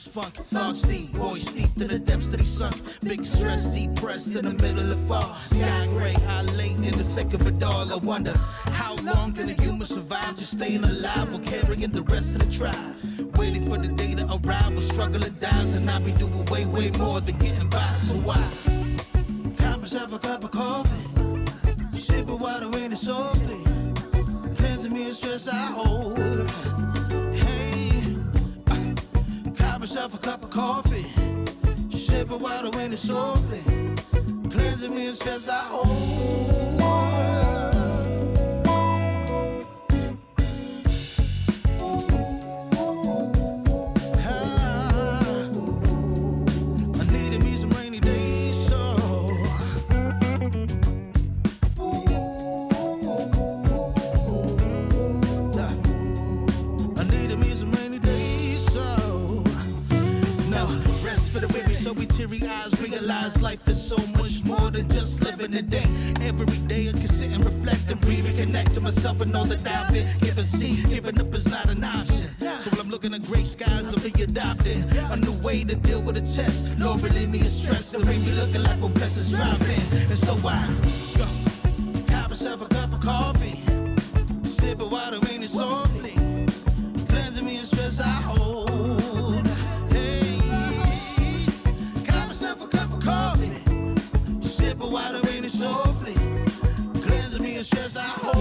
this funk. Thoughts deep, boys steeped in the depths that he sunk. Big stress, depressed in the middle of fall. Sky gray, I late in the thick of it all. I wonder, how long can a human survive just staying alive or carrying the rest of the tribe? Waiting for the day to arrive or struggling dies, and I be doing way, way more than getting by. So why? Cop myself a cup of coffee, sipping water in it softly, cleansing me of stress I hold. Hey, cop myself a cup of coffee, sipping water in it softly, cleansing me of stress I hold. Realize life is so much more than just living a day. Every day I can sit and reflect and breathe and connect to myself and all that I've been given. See, giving up is not an option. So when I'm looking at gray skies, I'll be adopting a new way to deal with a test. Lord, relieve me of stress. The rain be looking like when blessings drop in. And so I got myself a cup of coffee, sipping water in it softly, cleansing me of stress I hold. Water in it softly, cleansing me of stress I hold.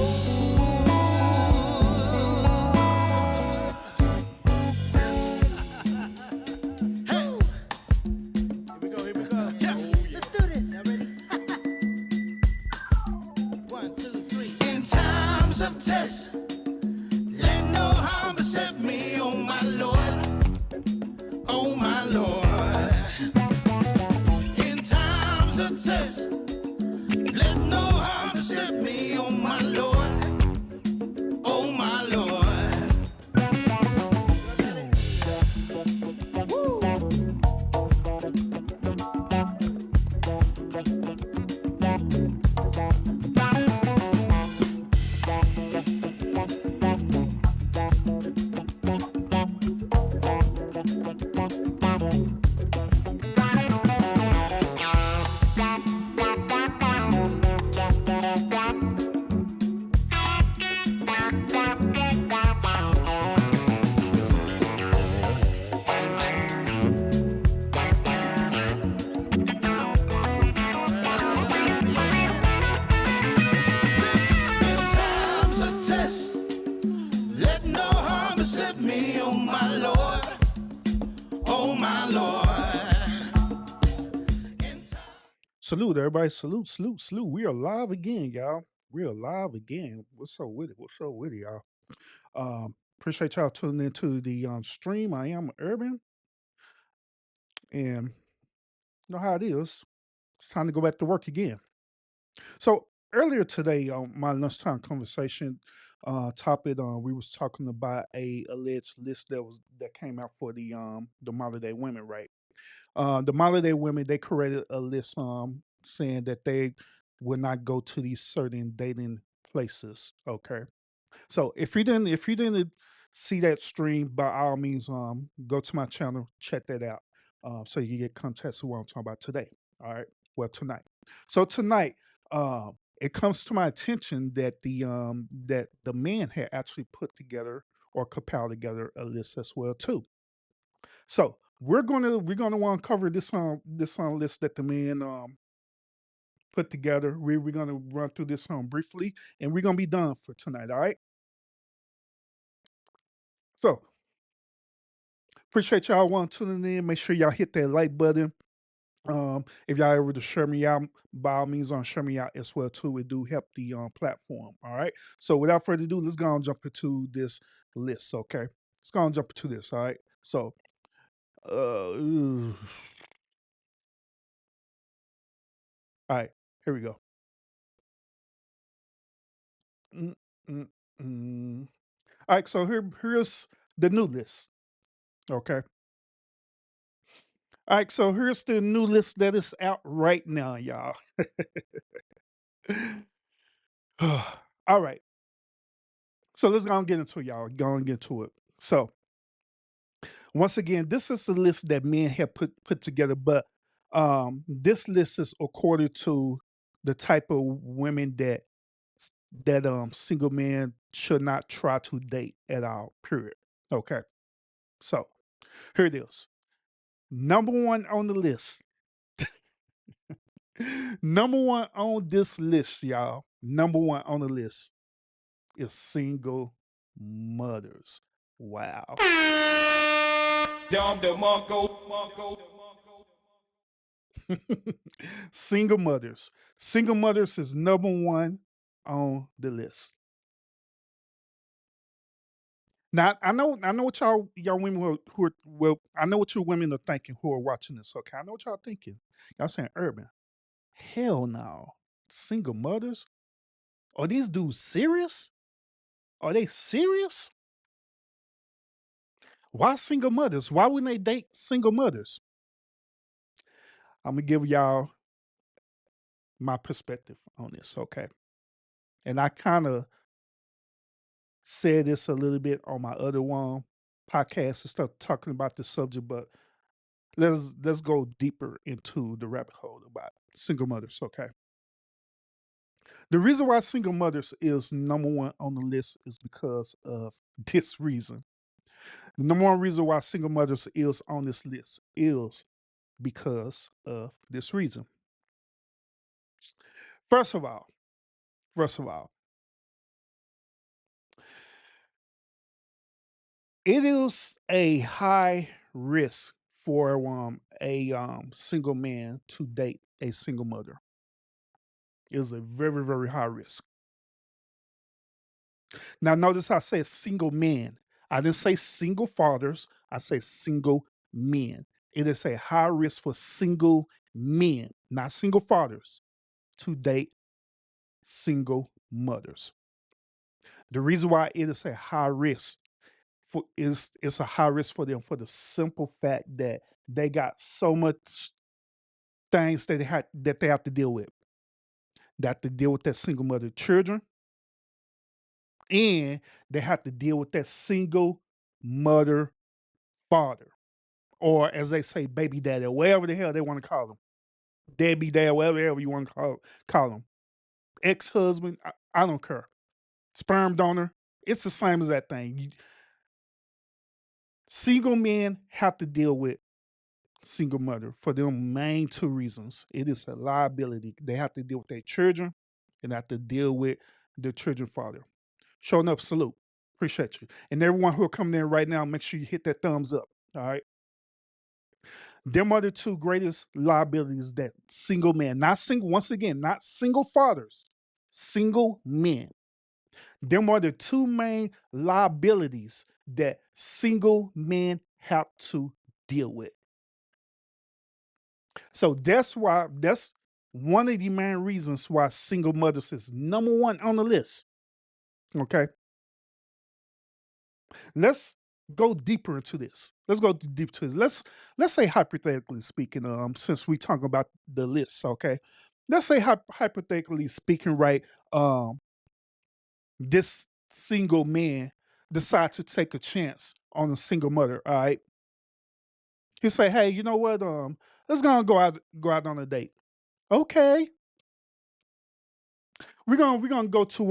Hey, here we go. Yeah. Let's do this. Y'all ready? 1, 2, 3. In times of test, let no harm beset me, oh my Lord, oh my Lord. In times of test, let no harm beset me, oh my Lord, oh my Lord. Salute, everybody. Salute. We are live again, y'all. We are live again. What's up with it? Y'all? Appreciate y'all tuning into the stream. I am Urban. And you know how it is. It's time to go back to work again. So earlier today on my lunchtime conversation topic, we was talking about a alleged list that came out for the modern day women, right? The modern day women, they created a list saying that they will not go to these certain dating places. Okay. So if you didn't see that stream, by all means go to my channel, check that out. So you get context of what I'm talking about today. All right. Well, tonight. So tonight, it comes to my attention that the man had actually put together or compiled together a list as well too. So we're gonna want to cover this list that the man put together. We're gonna run through this briefly, and we're gonna be done for tonight. All right. So appreciate y'all want tuning in. Make sure y'all hit that like button. If y'all ever to share me out, by all means, share me out as well too. It do help the platform. All right. So without further ado, let's go and jump into this list. Okay. Let's go and jump into this. All right. So all right. Here we go. Mm, mm, mm. All right. So here's the new list. Okay. All right. So here's the new list that is out right now, y'all. All right. So let's go and get into it, y'all. Go and get to it. So Once again, this is a list that men have put together, but this list is according to the type of women that single men should not try to date at all. Period. Okay, so here it is. Number one on the list. Number one on this list, y'all. Number one on the list is single mothers. Wow. Single mothers. Single mothers is number one on the list. Now I know what y'all women who are well, I know what you women are thinking who are watching this. Okay, I know what y'all thinking. Y'all saying urban. Hell no. Single mothers? Are these dudes serious? Are they serious? Why single mothers? Why wouldn't they date single mothers? I'm gonna give y'all my perspective on this, okay? And I kind of said this a little bit on my other one podcast and stuff talking about this subject, but let's go deeper into the rabbit hole about single mothers, okay? The reason why single mothers is number one on the list is because of this reason. The number one reason why single mothers is on this list is because of this reason. First of all, first of all, it is a high risk for a single man to date a single mother. It is a very, very high risk. Now, notice I said single men. I didn't say single fathers. I say single men. It is a high risk for single men, not single fathers, to date single mothers. The reason why it is a high risk for is it's a high risk for them for the simple fact that they got so much things that they have to deal with. They have to deal with that single mother children, and they have to deal with that single mother father, or as they say, baby daddy, or whatever the hell they want to call them, deadbeat dad, whatever you want to call them, ex husband. I don't care. Sperm donor. It's the same as that thing. Single men have to deal with single mother for them main two reasons. It is a liability. They have to deal with their children and have to deal with the children father. Showing up, salute. Appreciate you. And everyone who are coming in right now, make sure you hit that thumbs up. All right. Them are the two greatest liabilities that single men, not single, once again, not single fathers, single men. Them are the two main liabilities that single men have to deal with. So that's one of the main reasons why single mothers is number one on the list. Okay. Let's go deeper into this. Let's go deep to this. Let's say hypothetically speaking, since we talking about the list, okay. Let's say hypothetically speaking, right? This single man decide to take a chance on a single mother. All right. He say, hey, you know what? Let's go out on a date. Okay. We're gonna go to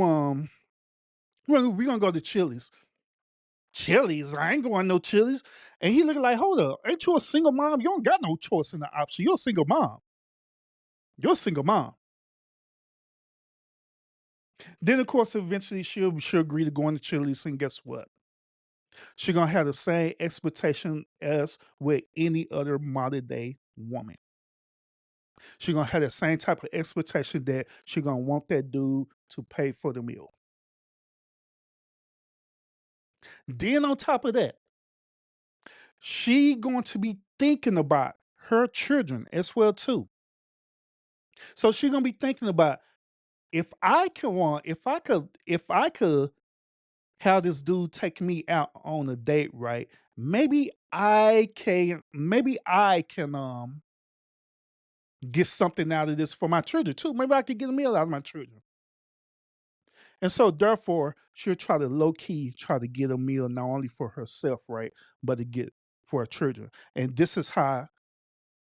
we're gonna go to Chili's. Chili's? I ain't going no Chili's. And he looking like, hold up, ain't you a single mom? You don't got no choice in the option. You're a single mom. You're a single mom. Then of course eventually she'll agree to go into Chili's, and guess what? She gonna have the same expectation as with any other modern day woman. She gonna have the same type of expectation that she gonna want that dude to pay for the meal. Then on top of that, she going to be thinking about her children as well too. So she gonna be thinking about if I could have this dude take me out on a date, right? Maybe I can get something out of this for my children too. Maybe I could get a meal out of my children. And so therefore, she'll try to low key try to get a meal not only for herself, right? But to get for her children. And this is how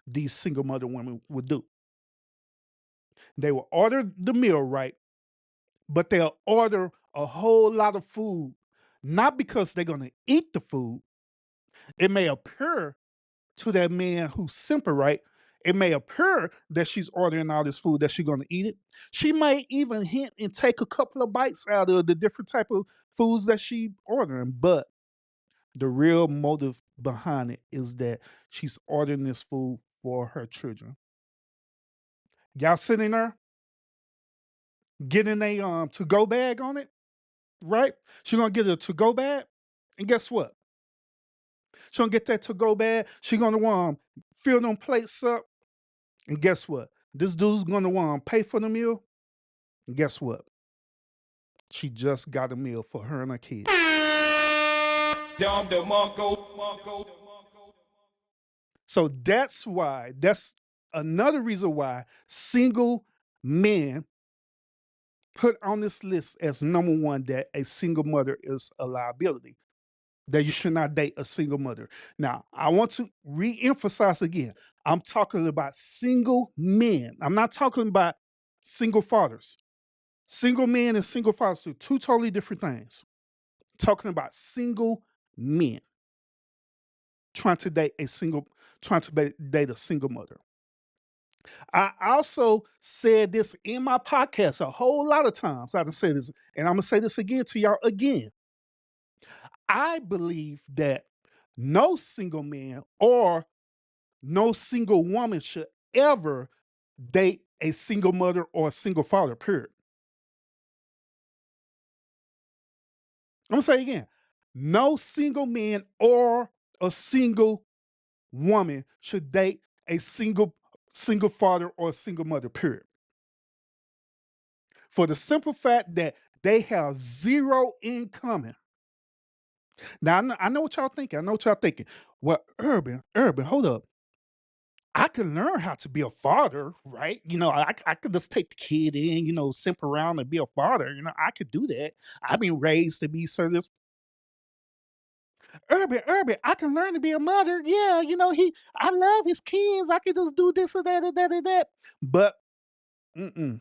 these single mother women would do. They will order the meal right, but they'll order a whole lot of food, not because they're going to eat the food. It may appear to that man who's simple, right? It may appear that she's ordering all this food that she's going to eat it. She may even hint and take a couple of bites out of the different type of foods that she ordering, but the real motive behind it is that she's ordering this food for her children. Y'all sitting there getting a to go bag on it, right? She's gonna get a to go bag, and guess what? She's gonna get that to go bag. She's gonna fill them plates up, and guess what? This dude's gonna pay for the meal. And guess what? She just got a meal for her and her kids. So that's another reason why single men put on this list as number one that a single mother is a liability, that you should not date a single mother. Now, I want to re-emphasize again, I'm talking about single men. I'm not talking about single fathers. Single men and single fathers are two totally different things. Talking about single men trying to date a single mother. I also said this in my podcast a whole lot of times. I've said this, and I'm gonna say this again to y'all again. I believe that no single man or no single woman should ever date a single mother or a single father, period. I'm gonna say it again. No single man or a single woman should date a single father or a single mother, period. For the simple fact that they have zero in common. Now, I know what y'all thinking. Well, Urban, hold up. I can learn how to be a father, right? I could just take the kid in, simp around and be a father. I could do that. I've been raised to be certain. Urban, I can learn to be a mother. Yeah, I love his kids. I can just do this and that and that and that. But mm-mm.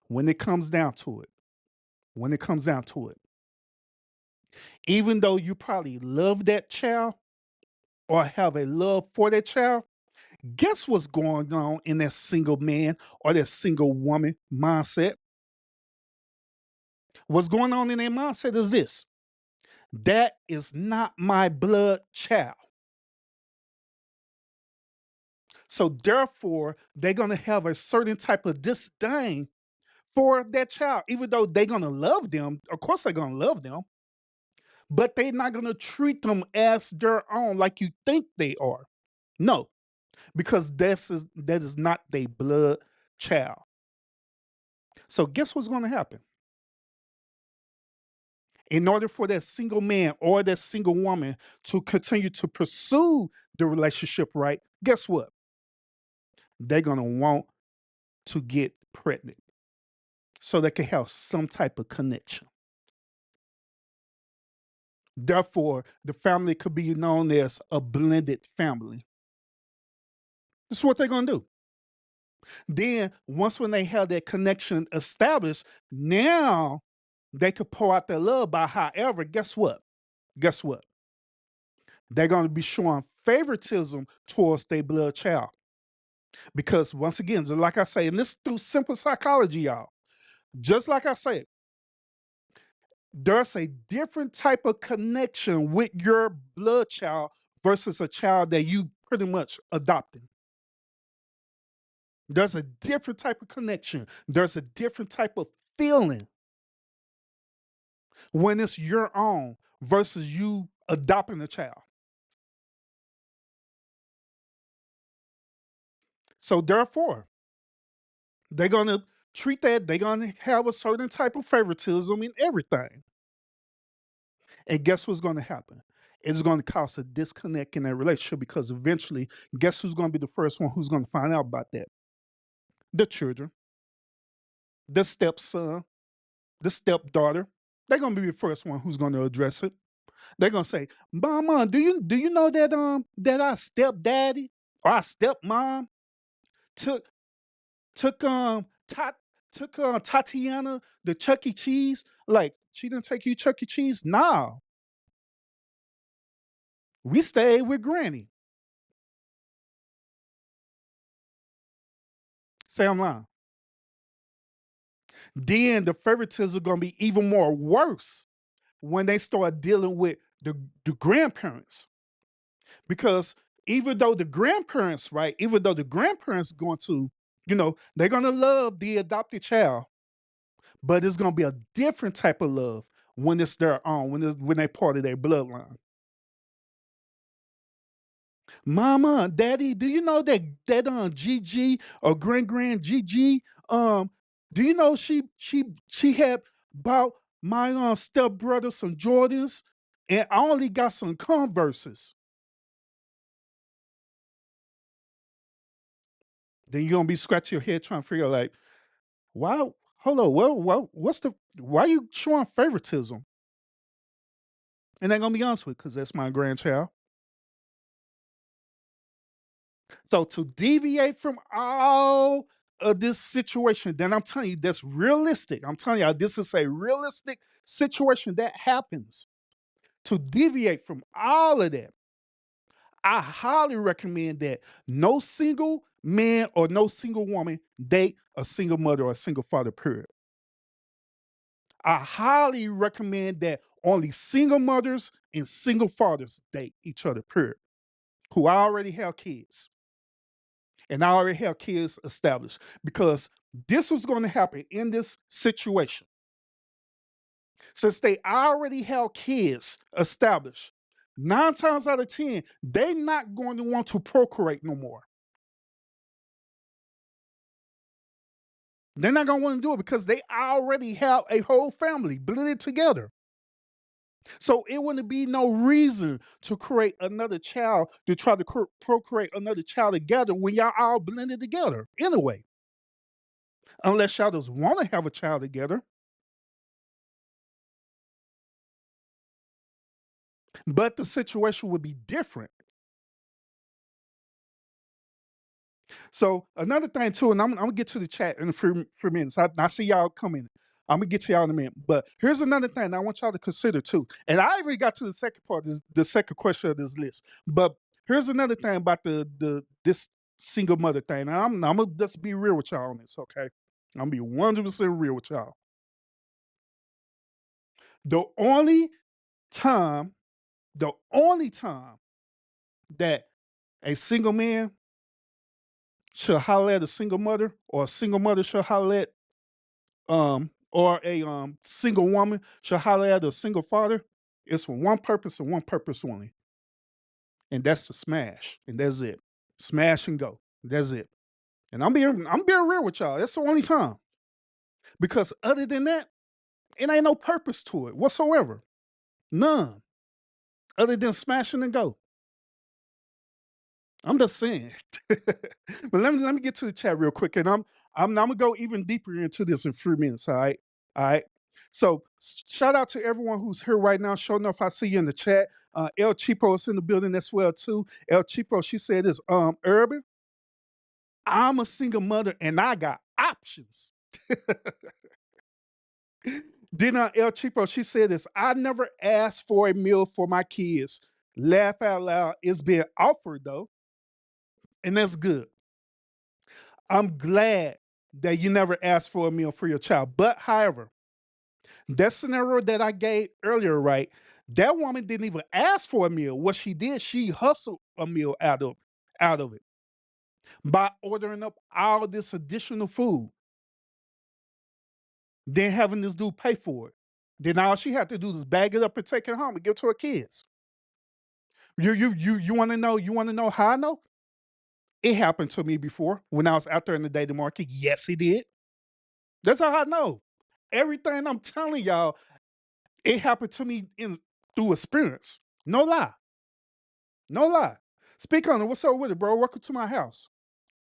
When it comes down to it, even though you probably love that child or have a love for that child, guess what's going on in that single man or that single woman mindset? What's going on in their mindset is this: that is not my blood child. So therefore, they're going to have a certain type of disdain for that child, even though they're going to love them. Of course, they're going to love them, but they're not going to treat them as their own like you think they are. No, because that is not their blood child. So guess what's going to happen? In order for that single man or that single woman to continue to pursue the relationship right, guess what? They're going to want to get pregnant so they can have some type of connection. Therefore, the family could be known as a blended family. This is what they're going to do. Then, when they have that connection established, now they could pour out their love by however, guess what? They're going to be showing favoritism towards their blood child. Because once again, just like I say, and this is through simple psychology, y'all. Just like I said, there's a different type of connection with your blood child versus a child that you pretty much adopted. There's a different type of connection. There's a different type of feeling when it's your own versus you adopting a child. So therefore, they're going to treat that, they're going to have a certain type of favoritism in everything. And guess what's going to happen? It's going to cause a disconnect in that relationship because eventually, guess who's going to be the first one who's going to find out about that? The children, the stepson, the stepdaughter. They're going to be the first one who's going to address it. They're gonna say, "Mama, do you know that that our stepdaddy or our stepmom took took Tot took Tatiana to Chuck E. Cheese? Like she didn't take you Chuck E. Cheese? Nah, we stayed with Granny." Say I'm lying. Then the favoritism gonna be even more worse when they start dealing with the grandparents. Because even though the grandparents, right, even though the grandparents going to, they're gonna love the adopted child, but it's gonna be a different type of love when it's their own, when they part of their bloodline. Mama, daddy, do you know that Gigi or grand Gigi, do you know she had bought my stepbrother some Jordans and I only got some Converses. Then you're gonna be scratching your head trying to figure out like, why hold on, why you showing favoritism? And they're gonna be honest with because that's my grandchild. So to deviate from all of this situation, then I'm telling you that's realistic. I'm telling you this is a realistic situation that happens. To deviate from all of that, I highly recommend that no single man or no single woman date a single mother or a single father, period. I highly recommend that only single mothers and single fathers date each other, period, who already have kids. And I already have kids established because this was going to happen in this situation. Since they already have kids established, 9 times out of 10, they're not going to want to procreate no more. They're not going to want to do it because they already have a whole family blended together. So it wouldn't be no reason to create another child to try to procreate another child together when y'all all blended together anyway. Unless y'all just want to have a child together. But the situation would be different. So another thing too, and I'm gonna get to the chat in a few minutes. I see y'all coming. I'm gonna get to y'all in a minute. But here's another thing I want y'all to consider too. And I already got to the second part, the second question of this list. But here's another thing about this single mother thing. And I'm gonna just be real with y'all on this, okay? I'm gonna be 100% real with y'all. The only time, the only time that a single man should holler at a single mother, or a single mother should holler at or a single woman should holler at a single father is for one purpose and one purpose only, and that's to smash, and that's it. Smash and go. That's it. And I'm being real with y'all. That's the only time, because other than that, it ain't no purpose to it whatsoever. None. Other than smashing and go. I'm just saying. But let me get to the chat real quick, and I'm gonna go even deeper into this in 3 minutes. All right. So shout out to everyone who's here right now. Sure enough, I see you in the chat. El Chipo is in the building as well too. El Chipo, she said is Urban. I'm a single mother and I got options. Then El Chipo, she said this. I never asked for a meal for my kids. Laugh out loud. It's being offered though, and that's good. I'm glad that you never asked for a meal for your child. But however, that scenario that I gave earlier, right? That woman didn't even ask for a meal. What she did, she hustled a meal out of it by ordering up all this additional food, then having this dude pay for it. Then all she had to do is bag it up and take it home and give it to her kids. You want to know? You want to know how I know? It happened to me before when I was out there in the dating market. Yes, it did. That's how I know. Everything I'm telling y'all, it happened to me in through experience. No lie. No lie. Speak on it. What's up with it, bro? Welcome to my house.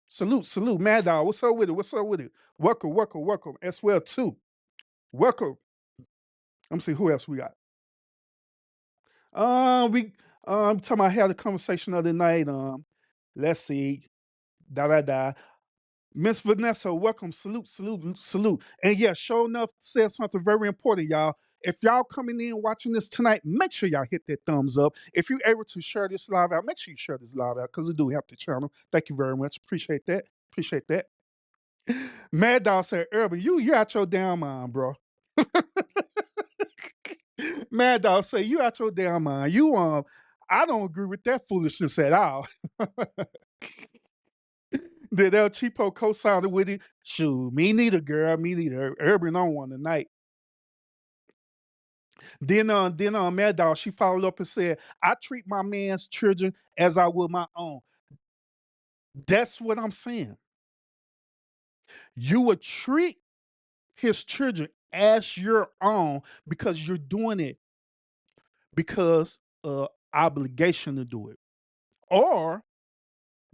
Salute, Mad Dog. What's up with it? What's up with it? Welcome as well too. Welcome. Let me see who else we got. We talking about had a conversation the other night. Let's see. Da da da. Miss Vanessa, welcome. Salute, salute, salute. And yeah, sure enough, said something very important, y'all. If y'all coming in watching this tonight, make sure y'all hit that thumbs up. If you're able to share this live out, make sure you share this live out because it do help the channel. Thank you very much. Appreciate that. Appreciate that. Mad Dog said, Urban, you out your damn mind, bro. Mad Dog say you out your damn mind. I don't agree with that foolishness at all. Did El Cheapo co-signed with it? Shoot, me neither, girl. Me neither. Urban on one tonight. Then Mad Dog, she followed up and said, I treat my man's children as I would my own. That's what I'm saying. You would treat his children as your own because you're doing it because obligation to do it. Or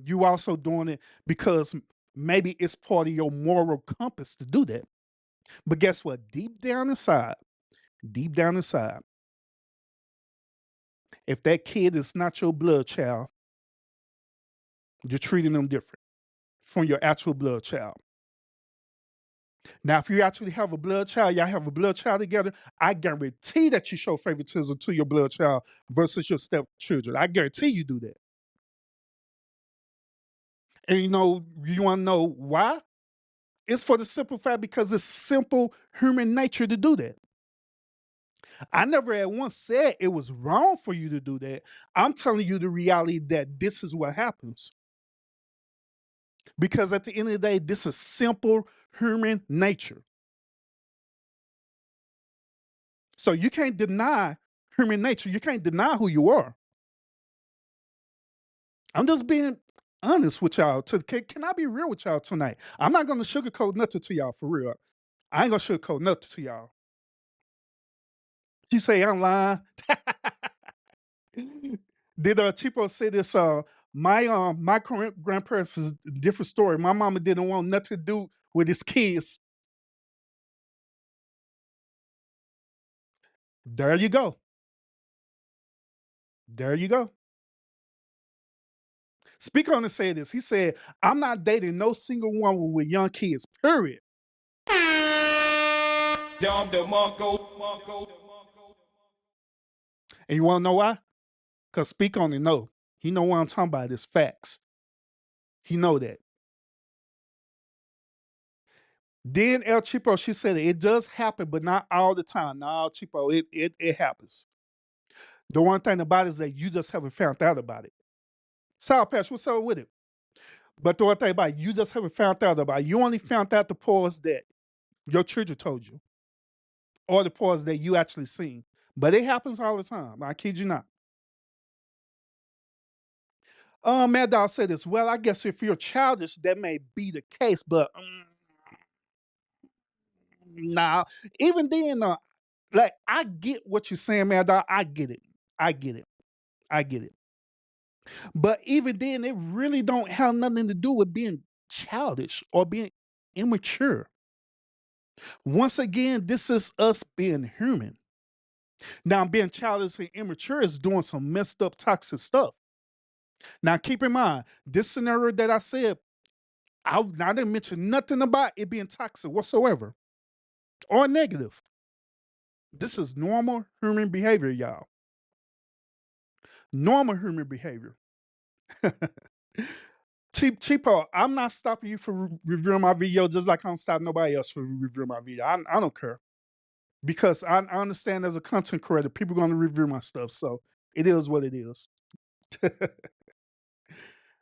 you also doing it because maybe it's part of your moral compass to do that. But guess what? Deep down inside, if that kid is not your blood child, you're treating them different from your actual blood child. Now, if you actually have a blood child, y'all have a blood child together, I guarantee that you show favoritism to your blood child versus your stepchildren. I guarantee you do that. And you want to know why? It's for the simple fact because it's simple human nature to do that. I never at once said it was wrong for you to do that. I'm telling you the reality that this is what happens. Because at the end of the day, this is simple human nature. So you can't deny human nature. You can't deny who you are. I'm just being honest with y'all. Can I be real with y'all tonight? I'm not going to sugarcoat nothing to y'all for real. I ain't going to sugarcoat nothing to y'all. She say I'm lying. Did Chipo say this? My current grandparents is a different story. My mama didn't want nothing to do with his kids. There you go. There you go. Speak on and say this. He said, I'm not dating no single woman with young kids, period. And you want to know why? Because Speak on it, no. He know what I'm talking about. It's facts. He know that. Then El Chipo, she said it does happen, but not all the time. No, Chipo, it happens. The one thing about it is that you just haven't found out about it. Sour Patch, what's up with it? But the one thing about it, you just haven't found out about it. You only found out the parts that your children told you, or the parts that you actually seen. But it happens all the time. I kid you not. Mad Dog said this. Well, I guess if you're childish, that may be the case, but nah. Even then, like I get what you're saying, Mad Dog. I get it. I get it. I get it. But even then, it really don't have nothing to do with being childish or being immature. Once again, this is us being human. Now, being childish and immature is doing some messed up, toxic stuff. Now, keep in mind, this scenario that I said, I didn't mention nothing about it being toxic whatsoever or negative. This is normal human behavior, y'all. Normal human behavior. Cheapo, I'm not stopping you from reviewing my video just like I don't stop nobody else from reviewing my video. I don't care. Because I understand as a content creator, people are going to review my stuff. So it is what it is.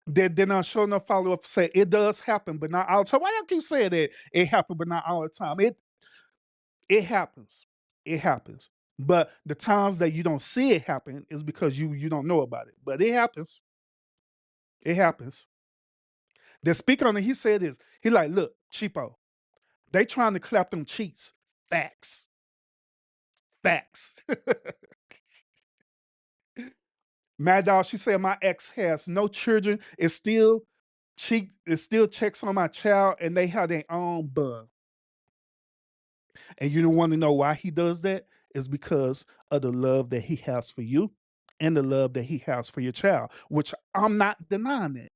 Then I sure enough follow up say it does happen, but not all the time. Why y'all keep saying that it happened, but not all the time? It happens. It happens. But the times that you don't see it happen is because you don't know about it. But it happens. It happens. The speaker on it, he said this. He like, look, cheapo. They trying to clap them cheeks. Facts. Facts. Mad Dog, she said my ex has no children. It still checks on my child and they have their own bug. And you don't want to know why he does that? It's because of the love that he has for you and the love that he has for your child, which I'm not denying that.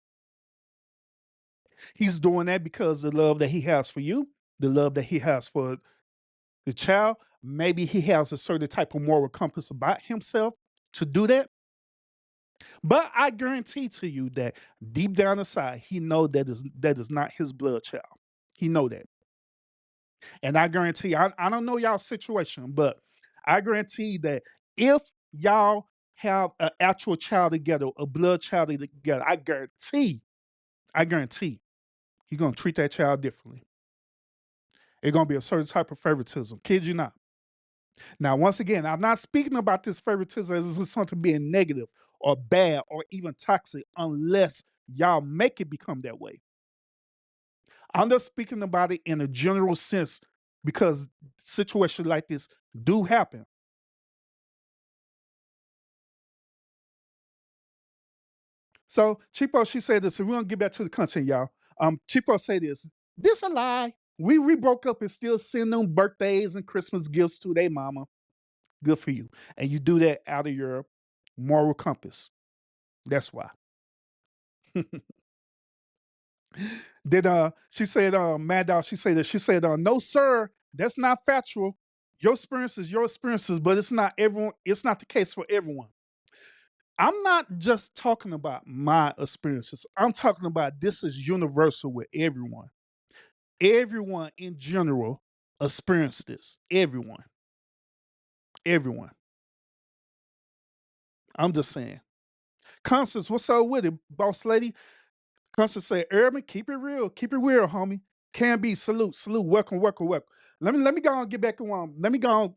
He's doing that because the love that he has for you, the love that he has for the child, maybe he has a certain type of moral compass about himself to do that. But I guarantee to you that deep down inside, he know that is not his blood child. He know that. And I guarantee, I don't know y'all situation, but I guarantee that if y'all have an actual child together, a blood child together, I guarantee he's gonna treat that child differently. It's gonna be a certain type of favoritism. Kid you not. Now, once again, I'm not speaking about this favoritism as something being negative or bad or even toxic unless y'all make it become that way. I'm just speaking about it in a general sense because situations like this do happen. So Chipo, she said this, and we're gonna get back to the content, y'all. Chipo say this. This a lie. We broke up and still send them birthdays and Christmas gifts to their mama. Good for you. And you do that out of your moral compass. That's why. Then she said, Mad Dog, she said, no, sir, that's not factual. Your experience is your experiences, but it's not the case for everyone. I'm not just talking about my experiences. I'm talking about this is universal with everyone. Everyone in general experienced this. Everyone. Everyone. I'm just saying. Constance, what's up with it, boss lady? Constance said, Urban, keep it real. Keep it real, homie. Can be. Salute. Salute. Welcome, welcome, welcome. Let me go and get back to one. Let me go and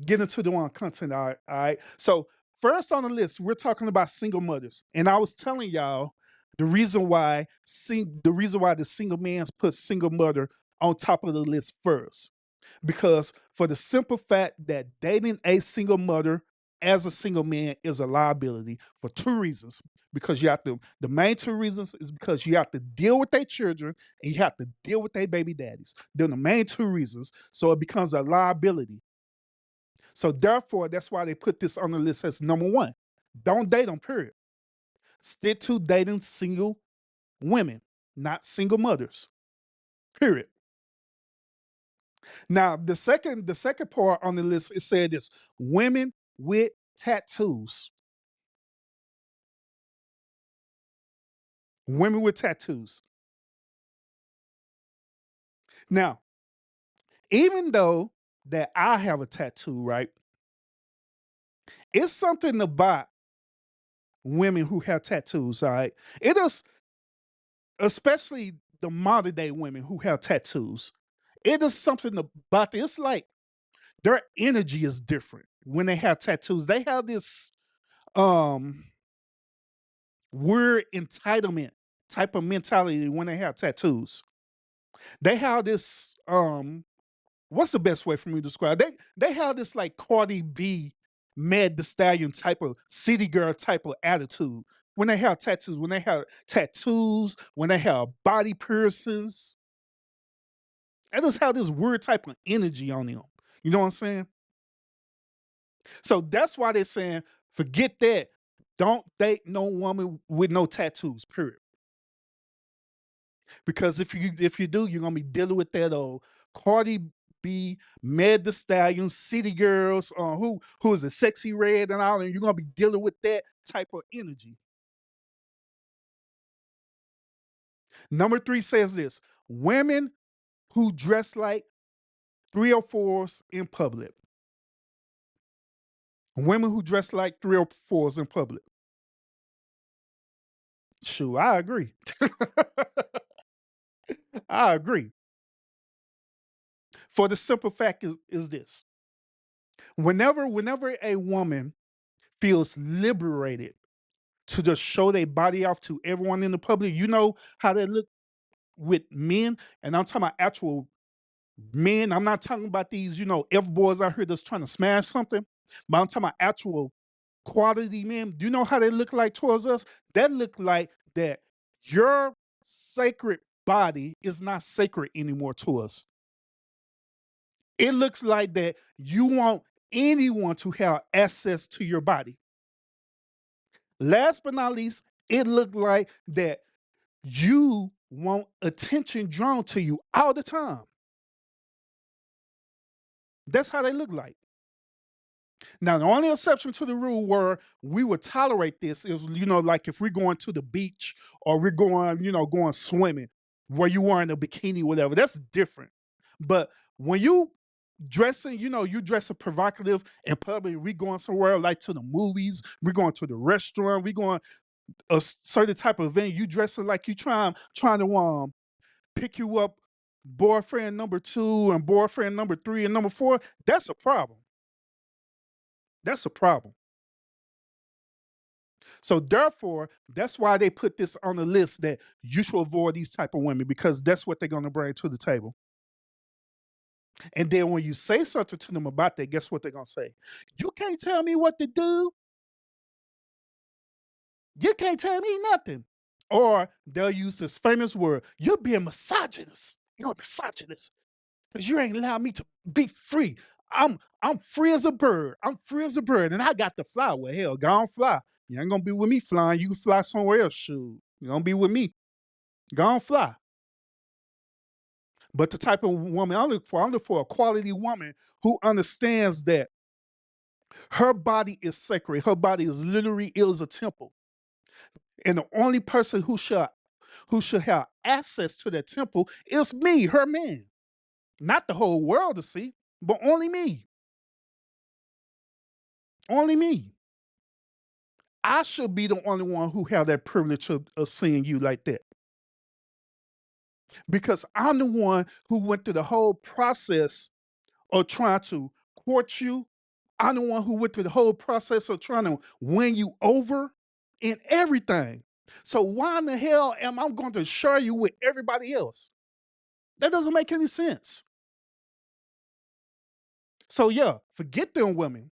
get into the one content. All right. All right. So first on the list, we're talking about single mothers. And I was telling y'all the reason why the single man's put single mother on top of the list first. Because for the simple fact that dating a single mother as a single man is a liability for two reasons. Because you have to, the main two reasons is because you have to deal with their children and you have to deal with their baby daddies. They're the main two reasons. So it becomes a liability. So therefore, that's why they put this on the list as number one. Don't date them, period. Stick to dating single women, not single mothers. Period. Now, the second part on the list it said this women with tattoos. Women with tattoos. Now, even though that I have a tattoo, right? It's something about women who have tattoos, all right? It is especially the modern day women who have tattoos. It is something about it. It's like their energy is different when they have tattoos. They have this um weird entitlement type of mentality when they have tattoos. They have this what's the best way for me to describe? They have this like Cardi B, Meg the Stallion type of city girl type of attitude when they have tattoos, when they have body piercings. They just have this weird type of energy on them. You know what I'm saying? So that's why they're saying, forget that. Don't date no woman with no tattoos, period. Because if you do, you're gonna be dealing with that old Cardi B, Med the Stallion, City Girls, who is a Sexy Red and all, and you're gonna be dealing with that type of energy. Number three says this: women who dress like 304s in public. Women who dress like 304s in public. Sure, I agree. I agree. For the simple fact is this: whenever a woman feels liberated to just show their body off to everyone in the public, you know how they look with men, and I'm talking about actual men. I'm not talking about these, F boys out here that's trying to smash something, but I'm talking about actual quality men. Do you know how they look like towards us? That look like that your sacred body is not sacred anymore to us. It looks like that you want anyone to have access to your body. Last but not least, it looked like that you want attention drawn to you all the time. That's how they look like. Now, the only exception to the rule where we would tolerate this is, like if we're going to the beach or we're going, going swimming, where you wearing a bikini, whatever. That's different. But when you dressing, you dressing provocative in public, we going somewhere like to the movies, we're going to the restaurant, we going certain type of event, you dressing like you trying to pick you up boyfriend number 2 and boyfriend number 3 and number 4, that's a problem. That's a problem. So therefore, that's why they put this on the list that you should avoid these type of women because that's what they're going to bring to the table. And then when you say something to them about that, guess what they're going to say? You can't tell me what to do. You can't tell me nothing. Or they'll use this famous word, you're being misogynist. You're a misogynist because you ain't allowed me to be free. I'm free as a bird. I'm free as a bird, and I got to fly. Well, hell, go on fly. You ain't gonna be with me flying. You can fly somewhere else. Shoot, you gonna be with me. Go on fly. But the type of woman I'm looking for a quality woman who understands that her body is sacred. Her body is literally is a temple, and the only person who should have access to that temple is me, her man. Not the whole world to see, but only me. Only me. I should be the only one who have that privilege of seeing you like that. Because I'm the one who went through the whole process of trying to court you. I'm the one who went through the whole process of trying to win you over in everything. So why in the hell am I going to share you with everybody else? That doesn't make any sense. So yeah, forget them women.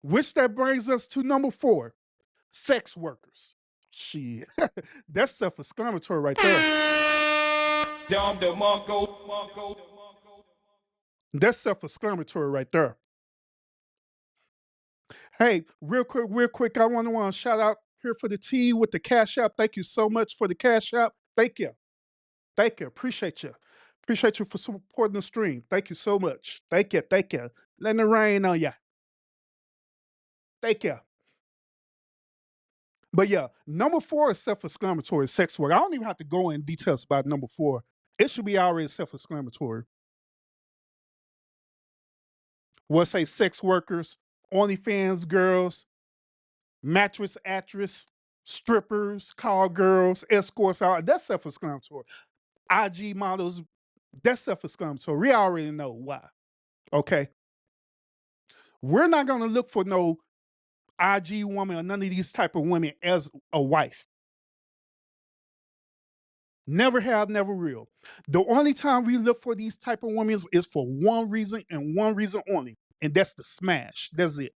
Which that brings us to number 4, sex workers. Shit, that's self-exclamatory right there. That's self-exclamatory right there. Hey, real quick, I want to shout out here for the tea with the Cash App. Thank you so much for the Cash App. Thank you. Thank you. Appreciate you. Appreciate you for supporting the stream. Thank you so much. Thank you. Thank you. Letting it rain on ya. Thank you. But yeah, number 4 is self-exclamatory, sex work. I don't even have to go in details about number 4. It should be already self-exclamatory. We'll say sex workers, OnlyFans girls, mattress actress, strippers, call girls, escorts, all that's self-exclamatory. IG models, that's self-exclamatory. We already know why. Okay. We're not gonna look for no IG woman or none of these type of women as a wife. Never have, never will. The only time we look for these type of women is for one reason and one reason only, and that's the smash. That's it.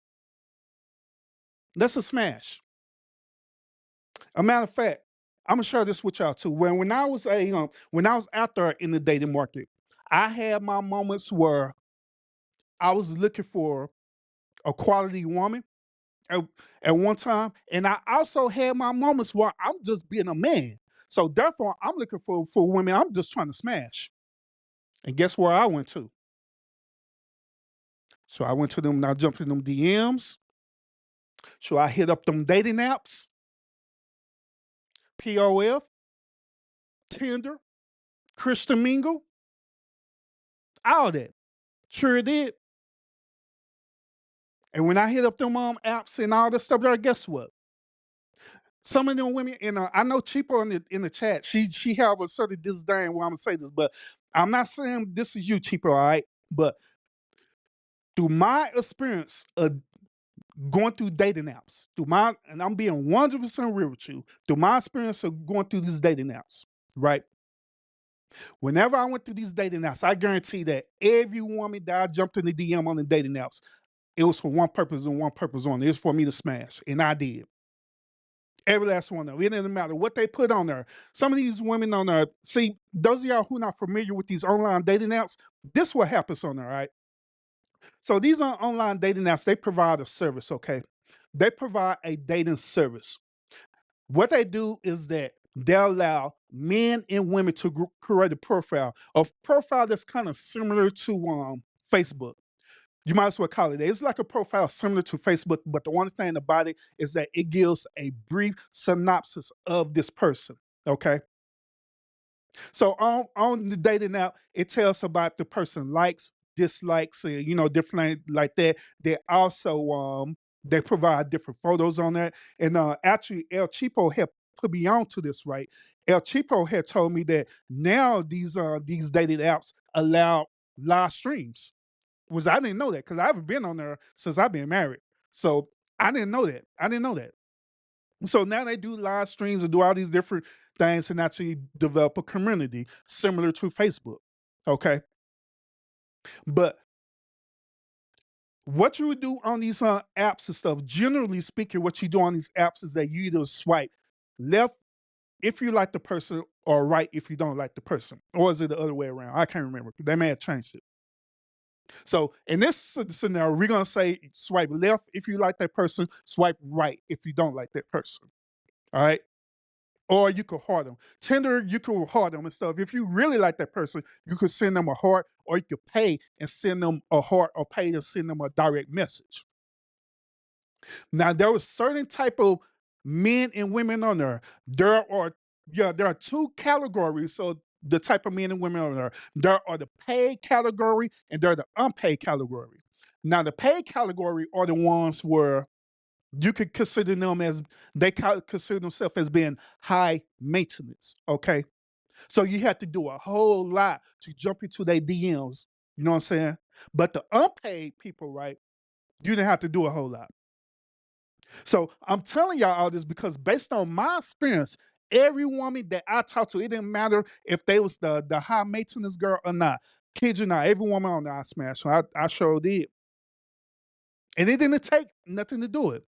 That's a smash. A matter of fact, I'm gonna share this with y'all too. When I was when I was out there in the dating market, I had my moments where I was looking for a quality woman at, at one time, and I also had my moments where I'm just being a man. So therefore, I'm looking for women. I'm just trying to smash. And guess where I went to? So I went to them. I jumped in them DMs. So I hit up them dating apps, POF, Tinder, Christian Mingle, all that. Sure did. And when I hit up them apps and all that stuff there, guess what? Some of them women, and I know Cheapo in the chat, she have a certain disdain where I'm gonna say this, but I'm not saying this is you, Cheapo, all right? But through my experience of going through dating apps, and I'm being 100% real with you, through my experience of going through these dating apps, right? Whenever I went through these dating apps, I guarantee that every woman that I jumped in the DM on the dating apps, it was for one purpose and one purpose only. It was for me to smash, and I did. Every last one of them. It didn't matter what they put on there. Some of these women on there, see, those of y'all who not familiar with these online dating apps, this what happens on there, right? So these are online dating apps, they provide a service, okay? They provide a dating service. What they do is that they allow men and women to create a profile that's kind of similar to Facebook. You might as well call it that. It's like a profile similar to Facebook, but the one thing about it is that it gives a brief synopsis of this person. Okay. So on the dating app, it tells about the person likes, dislikes, and different like that. They also they provide different photos on that. And actually El Cheapo had put me on to this, right? El Cheapo had told me that now these dating apps allow live streams. Was I didn't know that because I haven't been on there since I've been married. So I didn't know that. I didn't know that. So now they do live streams and do all these different things and actually develop a community similar to Facebook. Okay. But what you would do on these apps and stuff, generally speaking, what you do on these apps is that you either swipe left if you like the person or right if you don't like the person. Or is it the other way around? I can't remember. They may have changed it. So in this scenario, we're going to say swipe left if you like that person, swipe right if you don't like that person. All right. Or you could heart them. Tinder, you could heart them and stuff. If you really like that person, you could send them a heart, or you could pay and send them a heart, or pay to send them a direct message. Now, there was certain type of men and women on there. There are two categories. So the type of men and women on there. There are the paid category and there are the unpaid category. Now, the paid category are the ones where you could consider them as consider themselves as being high maintenance. Okay. So you have to do a whole lot to jump into their DMs. You know what I'm saying? But the unpaid people, right? You didn't have to do a whole lot. So I'm telling y'all all this because based on my experience, every woman that I talked to, it didn't matter if they was the high maintenance girl or not. Kid you not, every woman on there I smashed. So I sure did. And it didn't take nothing to do it.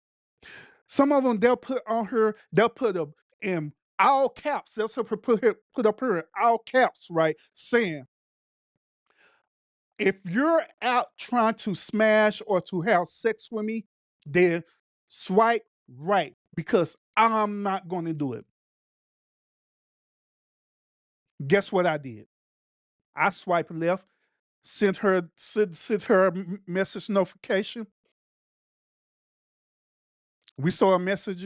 Some of them they'll put up in all caps. They'll put up here in all caps, right? Saying, if you're out trying to smash or to have sex with me, then swipe right because I'm not going to do it. Guess what I did? I swiped left, sent her a message notification. We saw a message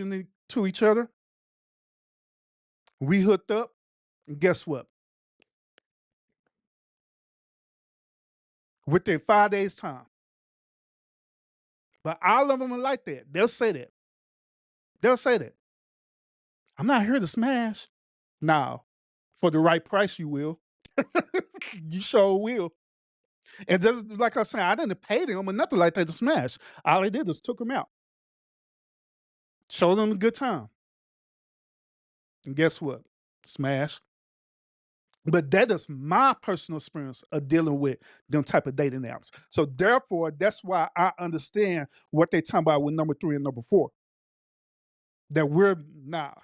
to each other. We hooked up. And guess what? Within 5 days' time. But all of them are like that. They'll say that. They'll say that. I'm not here to smash. Now, for the right price, you will. You sure will. And just like I said, I didn't pay them or nothing like that to smash. All I did was took them out, showed them a good time. And guess what? Smash. But that is my personal experience of dealing with them type of dating apps. So therefore, that's why I understand what they talking about with number 3 and number 4. That we're not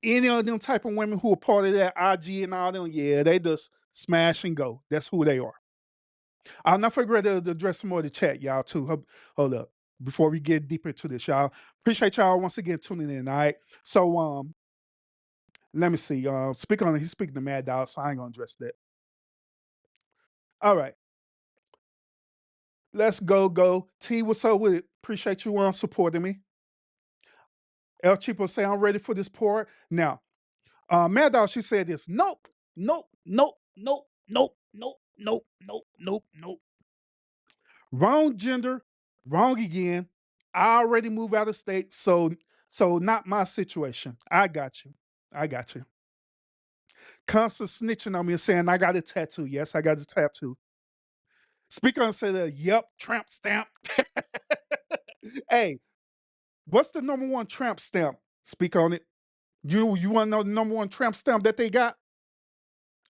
any of them type of women who are part of that IG and all them, yeah, they just smash and go. That's who they are. I'll not forget to address some more of the chat, y'all, too. Hold up. Before we get deeper into this, y'all. Appreciate y'all once again tuning in. All right. So let me see. He's speaking to Mad Dog, so I ain't gonna address that. All right. Let's go. T, what's up with it? Appreciate you supporting me. El Chipo say I'm ready for this pour. Now, Mad Dog, she said this. Nope. Wrong gender, wrong again. I already moved out of state, so not my situation. I got you. Constant snitching on me and saying I got a tattoo. Yes, I got a tattoo. Speaker on say that, yep, tramp stamp. Hey, what's the number one tramp stamp? Speak on it. You want to know the number one tramp stamp that they got?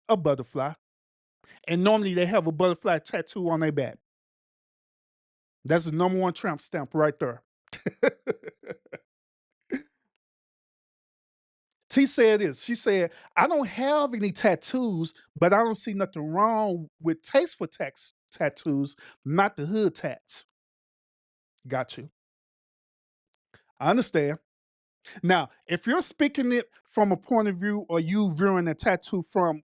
A butterfly. And normally they have a butterfly tattoo on their back. That's the number one tramp stamp right there. T said this. She said, I don't have any tattoos, but I don't see nothing wrong with tasteful tattoos, not the hood tats. Got you. I understand. Now, if you're speaking it from a point of view or you viewing a tattoo from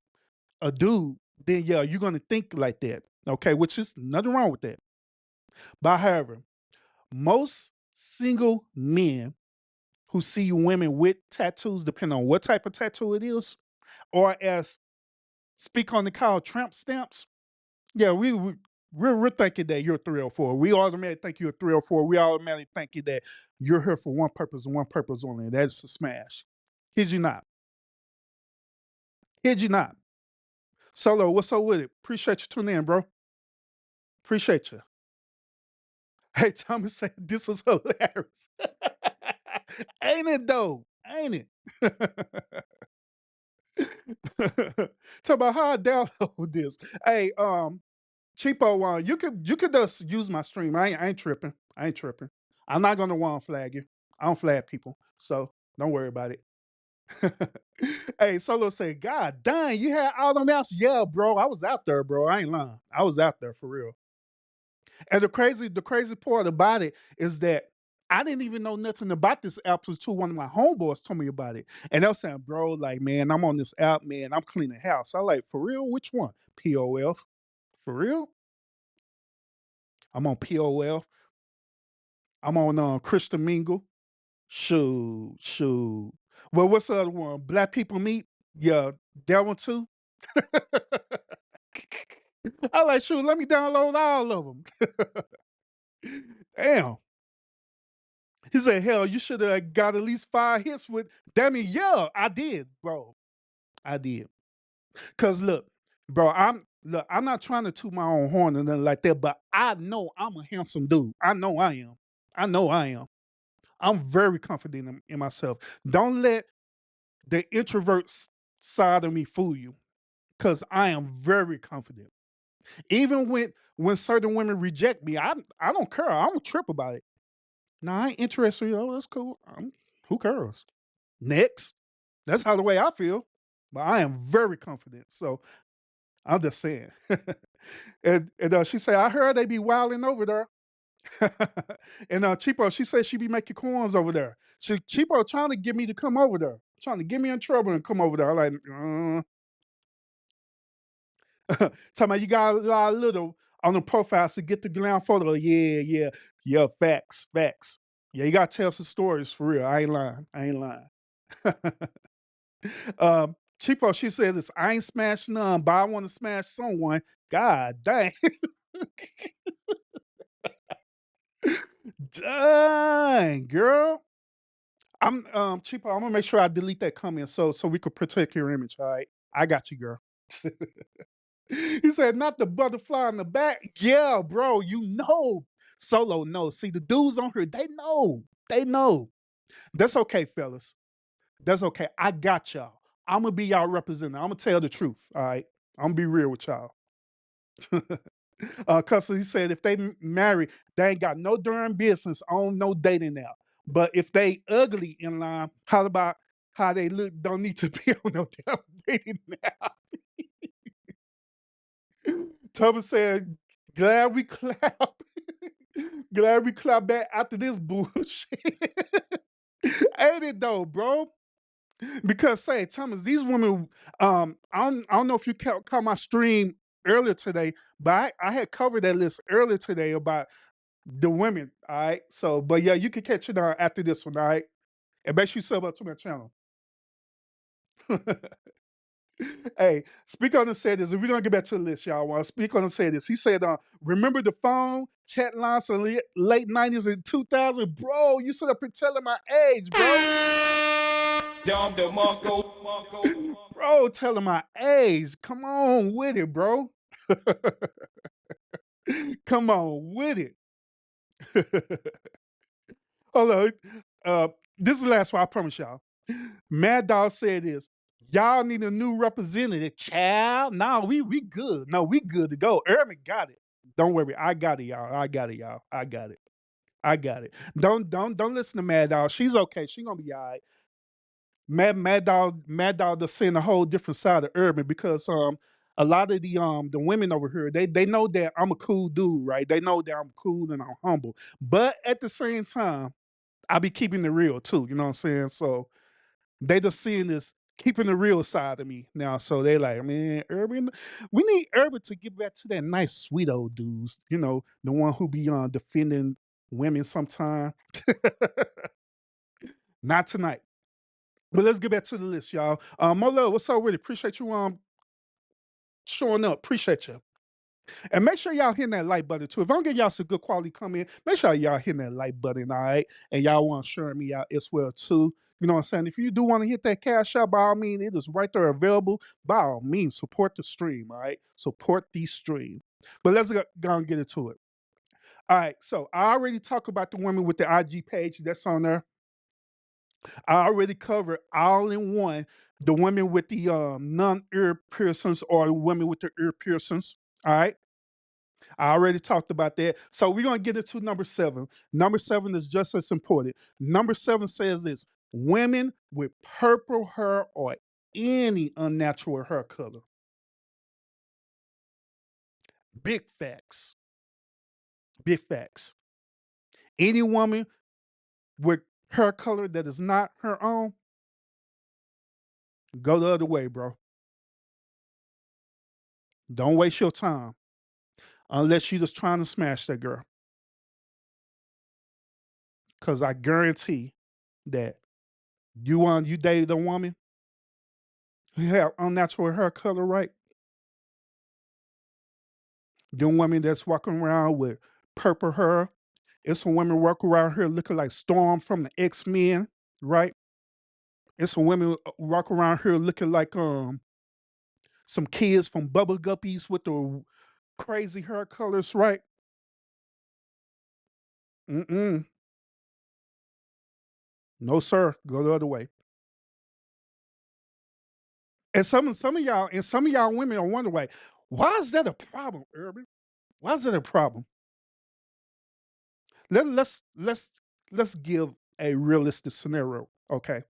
a dude, then yeah, you're gonna think like that. Okay, which is nothing wrong with that. But however, most single men who see women with tattoos, depending on what type of tattoo it is, or as speak on the call tramp stamps, yeah, we're thinking that you're 304. We automatically think you're 304. We automatically thinking that you're here for one purpose and one purpose only, and that's to smash. Kid you not. Kid you not. Solo, what's up with it? Appreciate you tuning in, bro. Appreciate you. Hey, Thomas said this is hilarious. Ain't it though? Ain't it? Talk about how I download this. Hey, cheapo one, you could just use my stream. I ain't tripping. I ain't tripping. I'm not gonna one flag you. I don't flag people, so don't worry about it. Hey, Solo say, God dang, you had all them apps? Yeah, bro. I was out there, bro. I ain't lying. I was out there for real. And the crazy part about it is that I didn't even know nothing about this app until one of my homeboys told me about it. And they was saying, bro, like, man, I'm on this app, man. I'm cleaning house. I like, for real? Which one? POF. For real? I'm on POF. I'm on Christian Mingle. Shoot, shoot. Well, what's the other one? Black People Meet? Yeah, that one too. I like, shoot, let me download all of them. Damn. He said, hell, you should have got at least 5 hits with Danny. Yeah, I did, bro. I did. Cause look, bro, I'm not trying to toot my own horn or nothing like that, but I know I'm a handsome dude. I know I am. I know I am. I'm very confident in myself. Don't let the side of me fool you. Cause I am very confident. Even when certain women reject me, I don't care. I don't trip about it. No, I ain't interested. Oh, that's cool. Who cares? Next. That's how the way I feel. But I am very confident. So I'm just saying. And she said, I heard they be wilding over there. And Cheapo, she said she be making corns over there. Cheapo trying to get me to come over there, trying to get me in trouble and come over there. I'm like, talking about you got a lot of little on the profiles to get the glam photo. Yeah, yeah, yeah. Facts, facts. Yeah, you gotta tell some stories for real. I ain't lying. I ain't lying. Cheapo, she said this. I ain't smashed none, but I want to smash someone. God dang. Dang, girl. I'm Cheapo, I'm gonna make sure I delete that comment so we could protect your image. All right. I got you, girl. He said, not the butterfly in the back. Yeah, bro, you know. Solo, no. See, the dudes on here, they know. They know. That's okay, fellas. That's okay. I got y'all. I'm gonna be y'all representative. I'm gonna tell the truth. All right. I'm gonna be real with y'all. Cause he said if they marry, they ain't got no darn business on no dating app. But if they ugly in line, how about how they look? Don't need to be on no damn dating app. Thomas said, "Glad we clap. Glad we clap back after this bullshit." Ain't it though, bro? Because say, Thomas, these women, I don't know if you caught my stream earlier today, but I had covered that list earlier today about the women. All right. So, but yeah, you can catch it on after this one. All right. And make sure you sub up to my channel. Hey, speak on and say this. We're gonna get back to the list, y'all. Want to speak on and say this? He said, remember the phone chat lines from late 90s and 2000, bro. You sit up and telling my age, bro. Bro, telling my age. Come on with it, bro. Come on with it. Hold on. This is the last one, I promise y'all. Mad Dog said this. Y'all need a new representative. Child. No, we good. No, we good to go. Ermin got it. Don't worry. I got it, y'all. I got it, y'all. I got it. I got it. Don't listen to Mad Dog. She's okay. She gonna be all right. Mad Dog to seeing a whole different side of Urban because a lot of the women over here they know that I'm a cool dude, right? They know that I'm cool and I'm humble, but at the same time I be keeping it real too, you know what I'm saying? So they just seeing this keeping the real side of me now. So they like, man, Urban, we need Urban to get back to that nice, sweet old dudes, the one who be defending women sometime. Not tonight. But let's get back to the list, y'all. Mo Love, what's up with it? Appreciate you showing up. Appreciate you. And make sure y'all hitting that like button too. If I'm getting y'all some good quality comment, make sure y'all hitting that like button, all right? And y'all want to share me out as well too. You know what I'm saying? If you do want to hit that cash out, by all means, it is right there available. By all means, support the stream, all right? Support the stream. But let's go and get into it. All right, so I already talked about the women with the IG page that's on there. I already covered all in one the women with the non-ear piercings or women with the ear piercings. All right. I already talked about that. So we're going to get into number 7. Number 7 is just as important. Number 7 says this: women with purple hair or any unnatural hair color. Big facts. Big facts. Any woman with hair color that is not her own, go the other way, bro. Don't waste your time unless you're just trying to smash that girl. Because I guarantee that you dated a woman who had unnatural hair color, right? The women that's walking around with purple hair. It's some women walking around here looking like Storm from the X-Men, right? It's some women walk around here looking like some kids from Bubble Guppies with the crazy hair colors, right? Mm-mm. No, sir. Go the other way. And some of y'all women are wondering, like, why is that a problem, Urban? Why is that a problem? Let's give a realistic scenario, okay?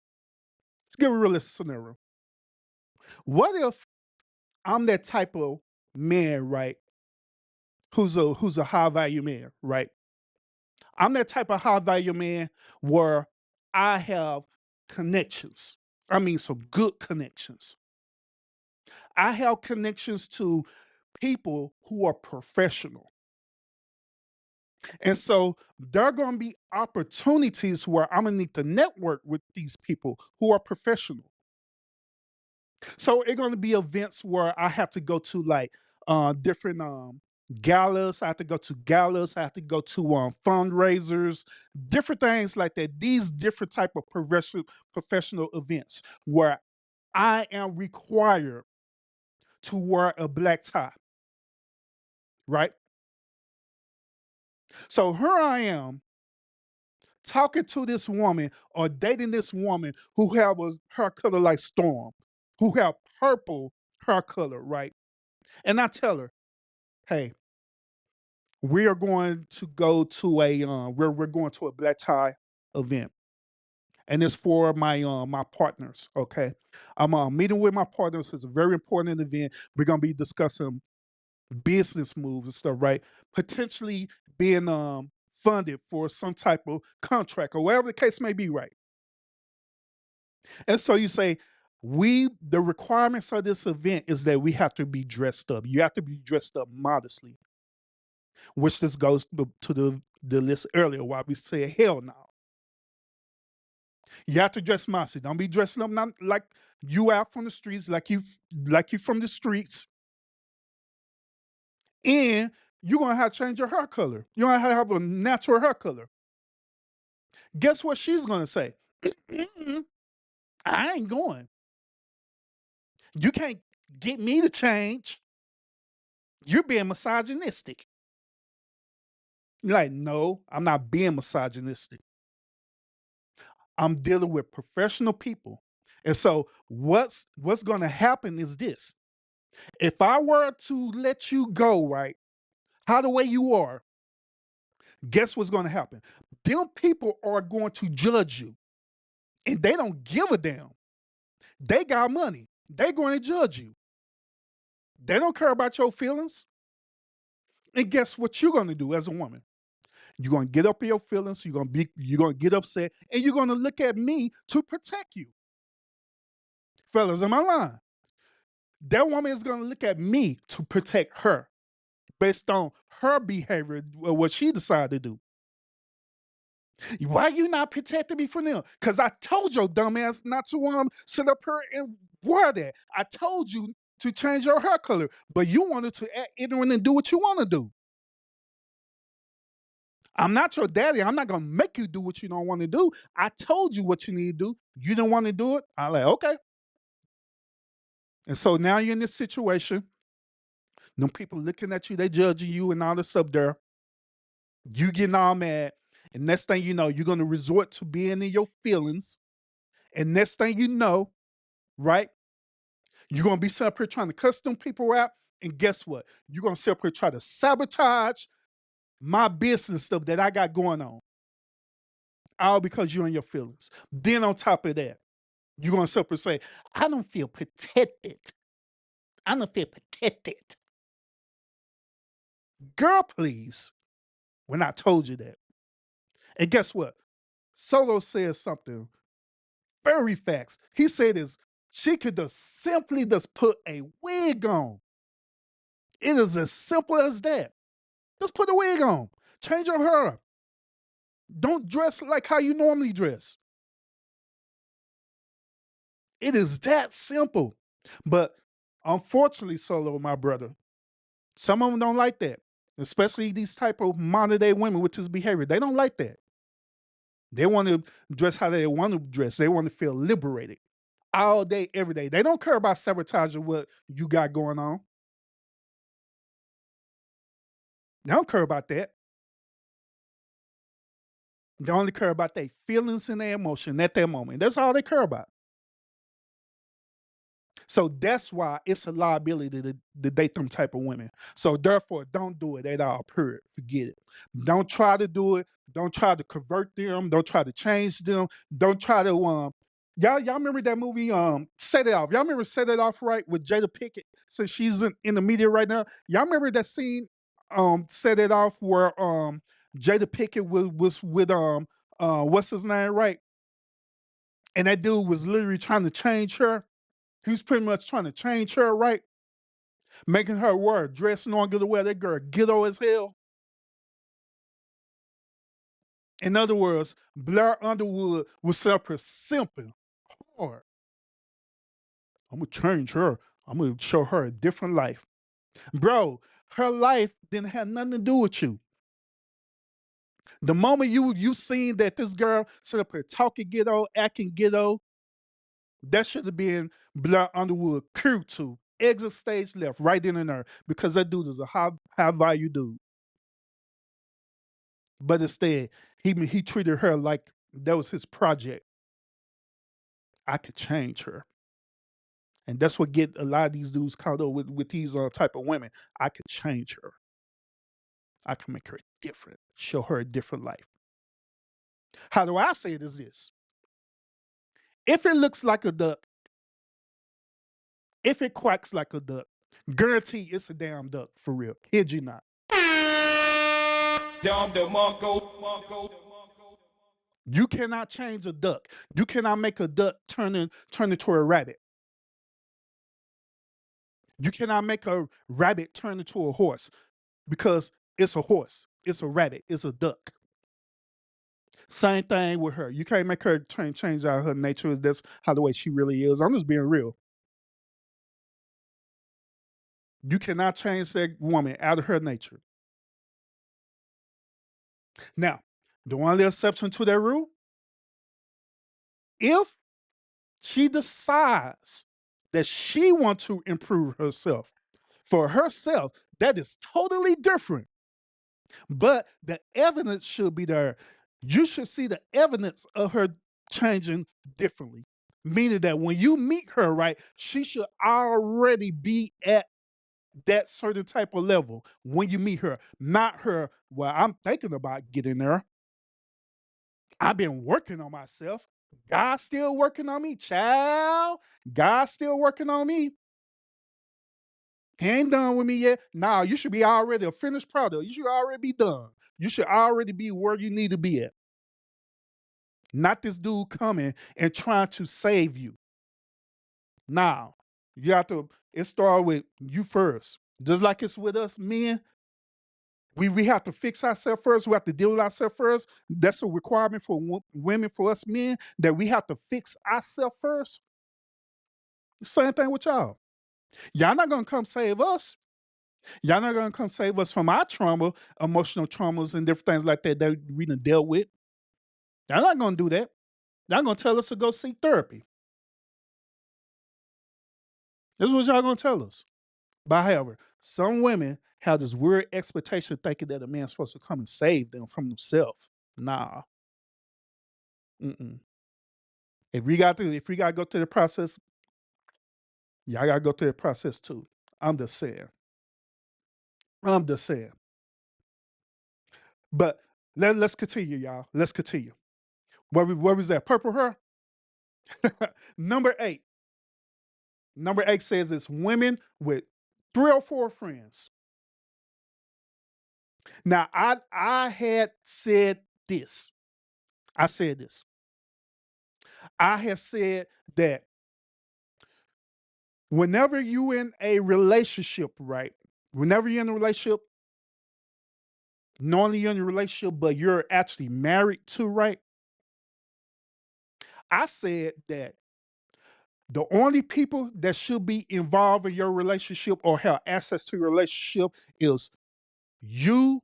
Let's give a realistic scenario. What if I'm that type of man, right? Who's a high value man, right? I'm that type of high value man where I have connections. I mean, some good connections. I have connections to people who are professional. And so there are going to be opportunities where I'm going to need to network with these people who are professional. So it's going to be events where I have to go to like different galas. I have to go to galas. I have to go to fundraisers, different things like that. These different type of professional events where I am required to wear a black tie, right? So here I am talking to this woman or dating this woman who have a hair color like Storm, who have purple hair color, right? And I tell her, hey, we are going to go to we're going to a black tie event. And it's for my partners. Okay. I'm meeting with my partners. It's a very important event. We're gonna be discussing business moves and stuff, right? Potentially being funded for some type of contract or whatever the case may be, right? And so you say, the requirements of this event is that we have to be dressed up. You have to be dressed up modestly, which this goes to the list earlier why we said hell no. You have to dress modestly. Don't be dressing up not like you out from the streets, like you from the streets, and you're gonna have to change your hair color. You're gonna have a natural hair color. Guess what she's gonna say? "Mm-mm, I ain't going. You can't get me to change. You're being misogynistic." You're like, no, I'm not being misogynistic. I'm dealing with professional people. And so what's gonna happen is this. If I were to let you go, right, how the way you are, guess what's gonna happen? Them people are going to judge you. And they don't give a damn. They got money. They're going to judge you. They don't care about your feelings. And guess what you're going to do as a woman? You're gonna get up in your feelings, you're gonna get upset, and you're gonna look at me to protect you. Fellas, am I lying? That woman is gonna look at me to protect her based on her behavior, what she decided to do. Why you not protecting me from them? Because I told your dumbass not to sit up here and wear that. I told you to change your hair color, but you wanted to act ignorant and do what you want to do. I'm not your daddy. I'm not gonna make you do what you don't want to do. I told you what you need to do. You didn't want to do it. I'm like, okay. And so now you're in this situation. Them people looking at you, they judging you and all this stuff there. You getting all mad. And next thing you know, you're gonna resort to being in your feelings. And next thing you know, right? You're gonna be sitting up here trying to cuss them people out. And guess what? You're gonna sit up here try to sabotage my business stuff that I got going on. All because you're in your feelings. Then on top of that, you're gonna sit up and say, I don't feel protected. I don't feel protected. Girl, please. When I told you that. And guess what? Solo says something very facts. He said is she could just simply just put a wig on. It is as simple as that. Just put a wig on. Change your hair. Don't dress like how you normally dress. It is that simple. But unfortunately, Solo, my brother, some of them don't like that. Especially these type of modern day women with this behavior. They don't like that. They want to dress how they want to dress. They want to feel liberated all day, every day. They don't care about sabotaging what you got going on. They don't care about that. They only care about their feelings and their emotion at that moment. That's all they care about. So that's why it's a liability to date them type of women. So therefore, don't do it at all. Period. Forget it. Don't try to do it. Don't try to convert them. Don't try to change them. Don't try to y'all remember that movie Set It Off? Y'all remember Set It Off, right? With Jada Pinkett, since she's in the media right now. Y'all remember that scene Set It Off where Jada Pinkett was with what's his name, right? And that dude was literally trying to change her. He was pretty much trying to change her, right? Making her wear a dress and get away. That girl ghetto as hell. In other words, Blair Underwood was up here simping hard. I'm gonna change her. I'm gonna show her a different life. Bro, her life didn't have nothing to do with you. The moment you seen that this girl sit up here talking ghetto, acting ghetto, that should have been Blair Underwood crew to exit stage left right then and there because that dude is a high value dude. But instead, he treated her like that was his project. I could change her. And that's what get a lot of these dudes caught up with these type of women. I could change her. I can make her different, show her a different life. How do I say it is this? If it looks like a duck, if it quacks like a duck, guarantee it's a damn duck for real. Kid you not. You cannot change a duck. You cannot make a duck turn into a rabbit. You cannot make a rabbit turn into a horse because it's a horse, it's a rabbit, it's a duck. Same thing with her. You can't make her change out her nature. That's how the way she really is. I'm just being real. You cannot change that woman out of her nature. Now, the only exception to that rule, if she decides that she wants to improve herself for herself, that is totally different. But the evidence should be there. You should see the evidence of her changing differently. Meaning that when you meet her, right, she should already be at that certain type of level when you meet her. Not her, well, I'm thinking about getting there. I've been working on myself. God's still working on me, child. God's still working on me. He ain't done with me yet. Nah, you should be already a finished product. You should already be done. You should already be where you need to be at. Not this dude coming and trying to save you. Nah, you have to, it start with you first. Just like it's with us men, we have to fix ourselves first. We have to deal with ourselves first. That's a requirement for women, for us men, that we have to fix ourselves first. Same thing with y'all. Y'all not gonna come save us. Y'all not gonna come save us from our trauma, emotional traumas, and different things like that that we done dealt with. Y'all not gonna do that. Y'all gonna tell us to go seek therapy. This is what y'all gonna tell us. But however, some women have this weird expectation thinking that a man's supposed to come and save them from themselves. Nah. Mm-mm. If we gotta go through the process, y'all gotta go through the process too. I'm just saying. I'm just saying. But let's continue, y'all. Let's continue. Where was that? Purple her? Number 8. Number 8 says it's women with 3 or 4 friends. Now, I had said this. I said this. I have said that whenever you in a relationship, right? Whenever you're in a relationship, not only you're in a relationship, but you're actually married to, right? I said that the only people that should be involved in your relationship or have access to your relationship is you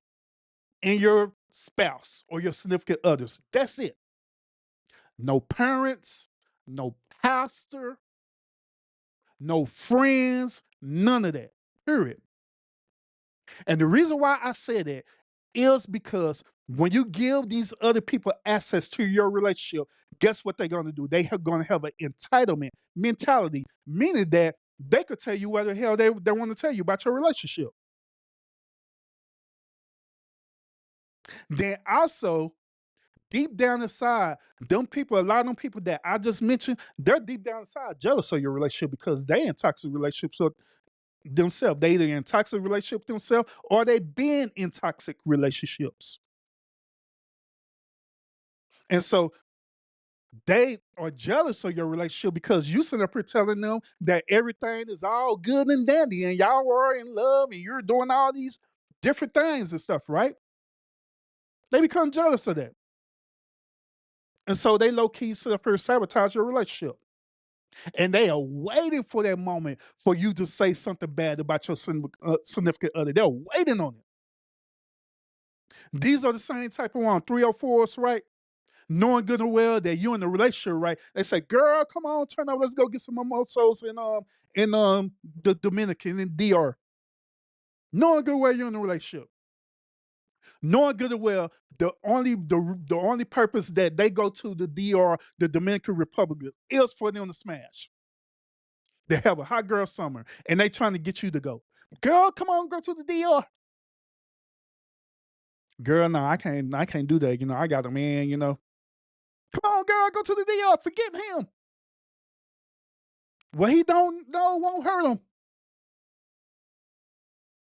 and your spouse or your significant others. That's it. No parents, no pastor, no friends, none of that. Period. And the reason why I say that is because when you give these other people access to your relationship, guess what they're going to do? They are going to have an entitlement mentality, meaning that they could tell you what the hell they want to tell you about your relationship. Then also, deep down inside, them people, a lot of them people that I just mentioned, they're deep down inside jealous of your relationship because they in toxic relationships with themselves. They either in toxic relationship themselves or they been in toxic relationships. And so they are jealous of your relationship because you sitting up here telling them that everything is all good and dandy and y'all are in love and you're doing all these different things and stuff, right? They become jealous of that. And so they low key sit up here and sabotage your relationship. And they are waiting for that moment for you to say something bad about your significant other. They're waiting on it. These are the same type of 304s, right? Knowing good and well that you're in a relationship, right? They say, "Girl, come on, turn up. Let's go get some mimosas in the Dominican in DR." Knowing good and well you're in a relationship. Knowing good and well the only purpose that they go to the DR, the Dominican Republic, is for them to smash. They have a hot girl summer and they trying to get you to go. Girl, come on, go to the DR. Girl, no, I can't do that. I got a man. Come on, girl, go to the DR. Forget him. What he don't know won't hurt him.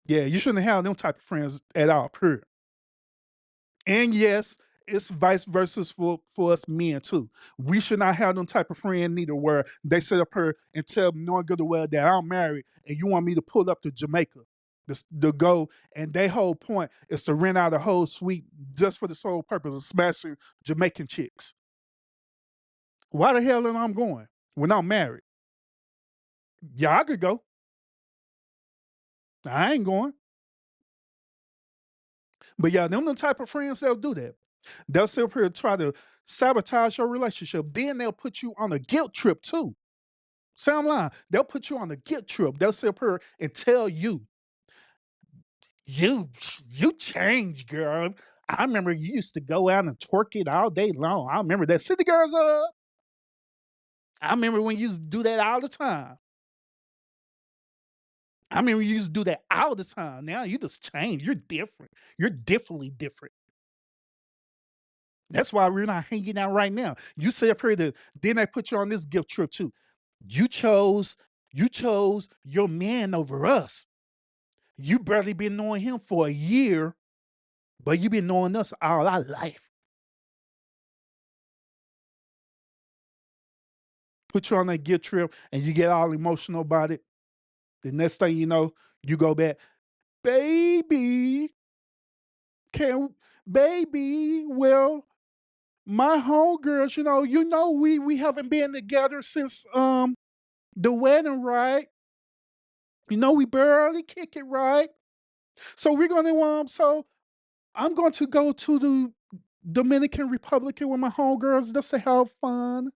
Yeah, you shouldn't have them type of friends at all, period. And yes, it's vice versa for us men too. We should not have them type of friend neither where they sit up here and tell me knowing good and well that I'm married and you want me to pull up to Jamaica to go, and their whole point is to rent out a whole suite just for the sole purpose of smashing Jamaican chicks. Why the hell am I going when I'm married? Yeah, I could go. I ain't going. But yeah, them the type of friends that'll do that. They'll sit up here and try to sabotage your relationship. Then they'll put you on a guilt trip too. Sound line. They'll put you on a guilt trip. They'll sit up here and tell you, you, you changed, girl. I remember you used to go out and twerk it all day long. I remember that. City girls up. I remember when you used to do that all the time. I remember you used to do that all the time. Now you just changed. You're different. You're definitely different. That's why we're not hanging out right now. You say up here that then they put you on this guilt trip too. You chose, you chose your man over us. You barely been knowing him for a year, but you been knowing us all our life. Put you on that guilt trip and you get all emotional about it. The next thing you know, you go back, baby, can baby, well, my homegirls, we haven't been together since the wedding, right? We barely kick it, right? So we're gonna so I'm going to go to the Dominican Republic with my homegirls just to have fun.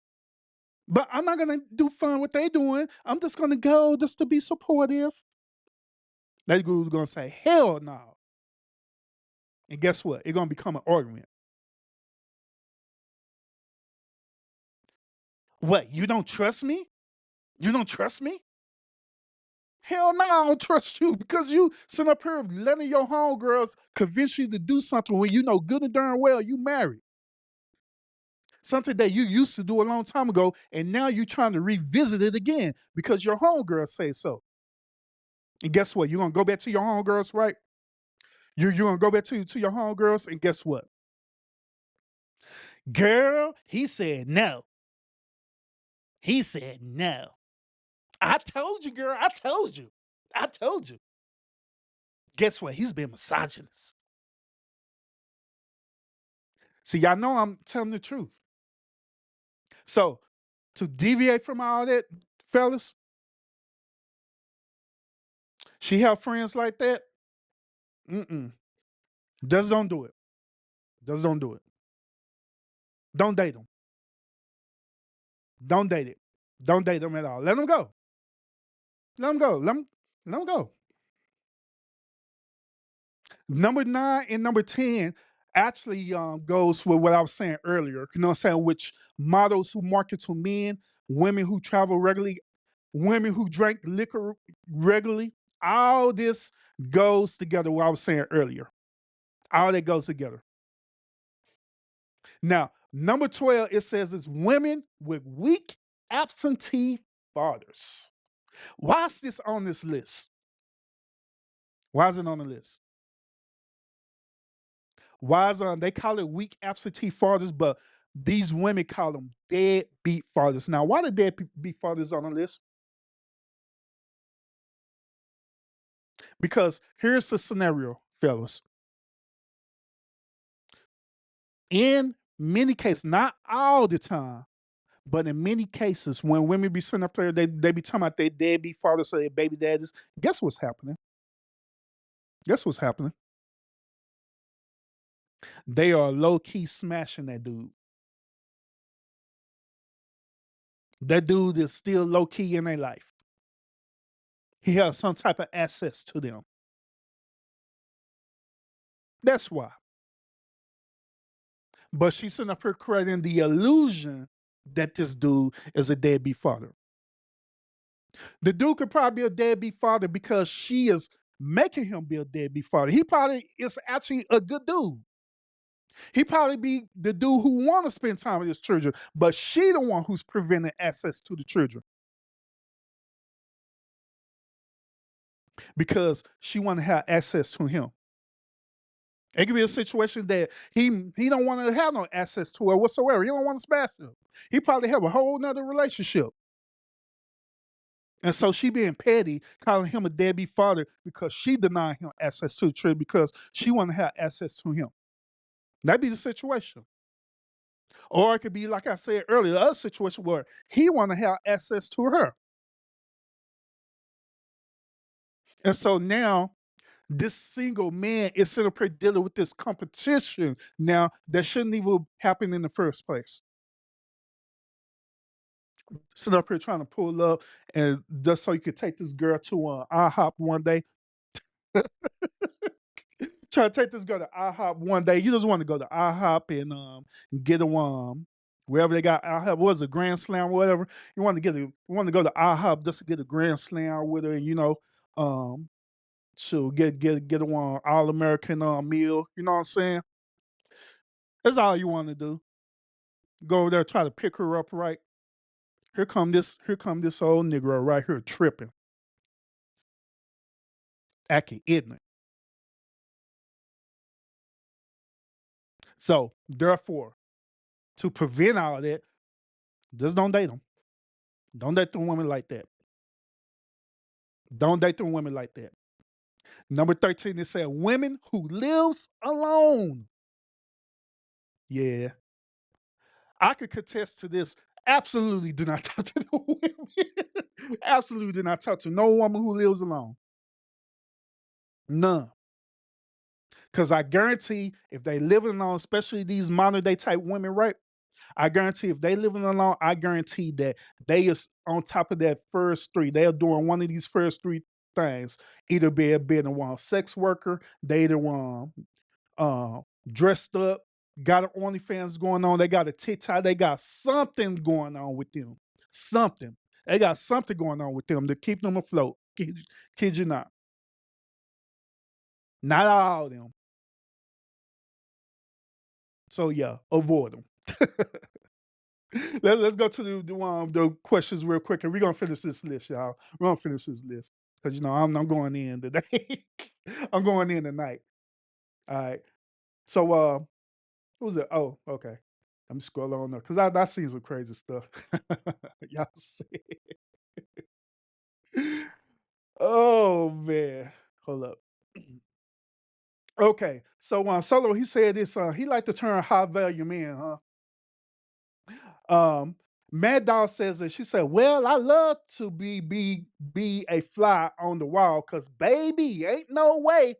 But I'm not gonna do fun what they doing. I'm just gonna go just to be supportive. That girl's gonna say, hell no. And guess what? It's gonna become an argument. What, you don't trust me? You don't trust me? Hell no, I don't trust you because you sit up here letting your homegirls convince you to do something when you know good and darn well you married. Something that you used to do a long time ago, and now you're trying to revisit it again because your homegirls say so. And guess what? You're gonna go back to your homegirls, right? You're gonna go back to your homegirls, and guess what? Girl, he said no. He said no. I told you, girl. I told you. I told you. Guess what? He's been misogynist. See, y'all know I'm telling the truth. So to deviate from all that, fellas, she have friends like that. Mm-mm. Just don't do it. Just don't do it. Don't date them. Don't date it. Don't date them at all. Let them go. Let them go. Let them go. Number 9 and number 10 actually goes with what I was saying earlier. You know what I'm saying? Which models who market to men, women who travel regularly, women who drink liquor regularly. All this goes together. What I was saying earlier. All that goes together. Now, number 12, it says it's women with weak absentee fathers. Why is this on this list? Why is it on the list? Why is they call it weak absentee fathers, but these women call them deadbeat fathers. Now, why the deadbeat fathers on the list? Because here's the scenario, fellas. In many cases, not all the time, but in many cases, when women be sitting up there, they be talking about their deadbeat fathers or their baby daddies. Guess what's happening? Guess what's happening? They are low key smashing that dude. That dude is still low key in their life. He has some type of access to them. That's why. But she's sitting up here creating the illusion that this dude is a deadbeat father. The dude could probably be a deadbeat father because she is making him be a deadbeat father. He probably is actually a good dude. He probably be the dude who want to spend time with his children, but she the one who's preventing access to the children because she want to have access to him. It could be a situation that he don't want to have no access to her whatsoever. He don't want to smash her. He probably have a whole nother relationship. And so she being petty, calling him a deadbeat father because she denied him access to the church because she want to have access to him. That'd be the situation. Or it could be, like I said earlier, the other situation where he want to have access to her. And so now this single man is sitting up here dealing with this competition now that shouldn't even happen in the first place. Sitting up here trying to pull up and just so you could take this girl to IHOP one day. Try to take this girl to IHOP one day. You just want to go to IHOP and get a wherever they got IHOP, was a Grand Slam or whatever. You want to go to IHOP just to get a Grand Slam with her, and to get a one All American meal. You know what I'm saying? That's all you want to do. Go over there, try to pick her up right. Here come this old Negro right here tripping. acting ignorant. So, therefore, to prevent all that, just don't date them. Don't date the women like that. Don't date the women like that. Number 13, it said women who lives alone. Yeah, I could contest to this. Absolutely do not talk to no women. Absolutely do not talk to no woman who lives alone. None. Because I guarantee if they living alone, especially these modern day type women, right? I guarantee if they living alone, I guarantee that they is on top of that first three. They are doing one of these first three things. Either being a one sex worker, they either one uh, dressed up, got an OnlyFans going on, they got a TikTok, they got something going on with them. Something. They got something going on with them to keep them afloat. Kid you not. Not all of them. So yeah, avoid them. Let's go to the questions real quick, and we're gonna finish this list, y'all. We're gonna finish this list because I'm going in today. I'm going in tonight. All right. So what was it? Oh, okay. I'm scrolling on up because I seen some crazy stuff. Y'all see? Oh man, hold up. Okay, so Solo he said this. He like to turn high value men, huh? Mad Dog says that she said, "Well, I love to be a fly on the wall, cause baby, ain't no way."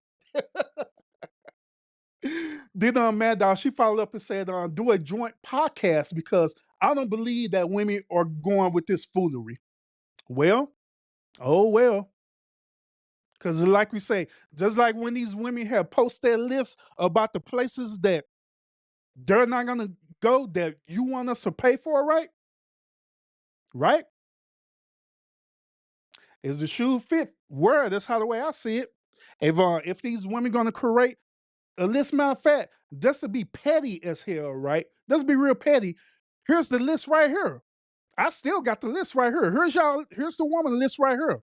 Then Mad Dog she followed up and said, "Do a joint podcast because I don't believe that women are going with this foolery." Well, oh well, because like we say, just like when these women have posted their lists about the places that they're not gonna go that you want us to pay for, right? Right? Is the shoe fit? Where? That's how the way I see it. If these women gonna create a list, matter of fact, this would be petty as hell, right? Let's be real petty. Here's the list right here. I still got the list right here. Here's the woman list right here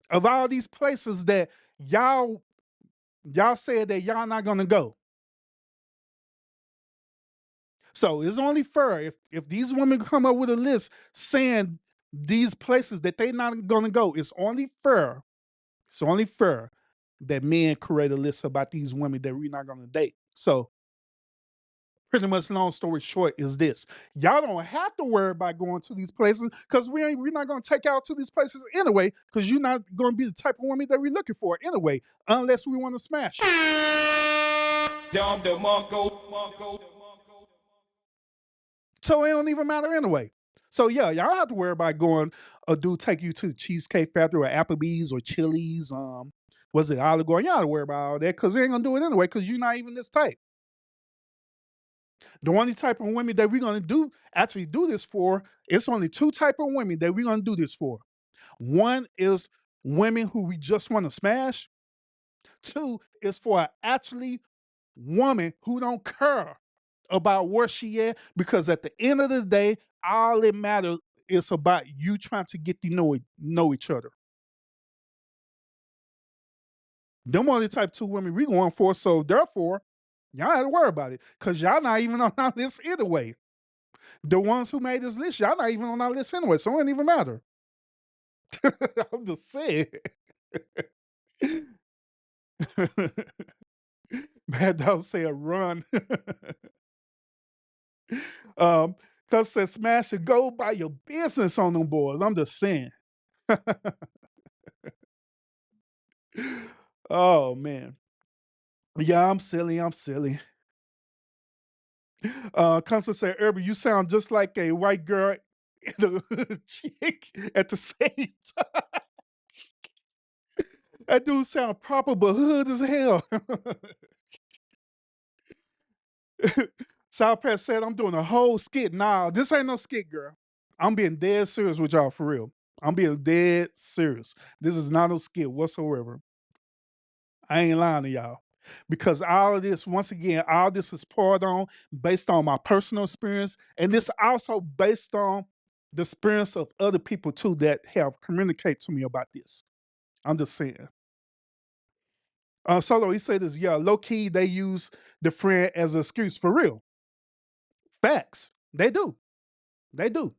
of all these places that y'all said that y'all not gonna go. So it's only fair if these women come up with a list saying these places that they not gonna go. It's only fair. It's only fair that men create a list about these women that we're not gonna date. So pretty much long story short is this. Y'all don't have to worry about going to these places because we're not gonna take y'all to these places anyway, because you're not gonna be the type of woman that we're looking for anyway, unless we want to smash so it don't even matter anyway. So yeah, y'all don't have to worry about going a dude take you to the Cheesecake Factory or Applebee's or Chili's, was it Olive Garden? Y'all don't worry about all that because they ain't gonna do it anyway because you're not even this type. The only type of women that we're gonna actually do this for, it's only two type of women that we're gonna do this for. One is women who we just want to smash. Two is for an actually woman who don't care about where she at, because at the end of the day, all that matters is about you trying to get to know each other. Them only type two women we going for, so therefore, y'all don't have to worry about it because y'all not even on our list anyway. The ones who made this list, y'all not even on our list anyway, so it don't even matter. I'm just saying. Mad Dog say a run. um, Cuz said smash and go by your business on them boys. I'm just saying. Oh man. Yeah, I'm silly. I'm silly. Constance said, Irby, you sound just like a white girl and a chick at the same time. That dude sound proper but hood as hell. South Pat said, I'm doing a whole skit. Nah, this ain't no skit, girl. I'm being dead serious with y'all for real. I'm being dead serious. This is not no skit whatsoever. I ain't lying to y'all. Because all of this, once again, all this is poured on based on my personal experience. And this also based on the experience of other people too that have communicated to me about this. I'm just saying. Solo, he said this, yeah, low key, they use the friend as an excuse for real. Facts. They do. They do.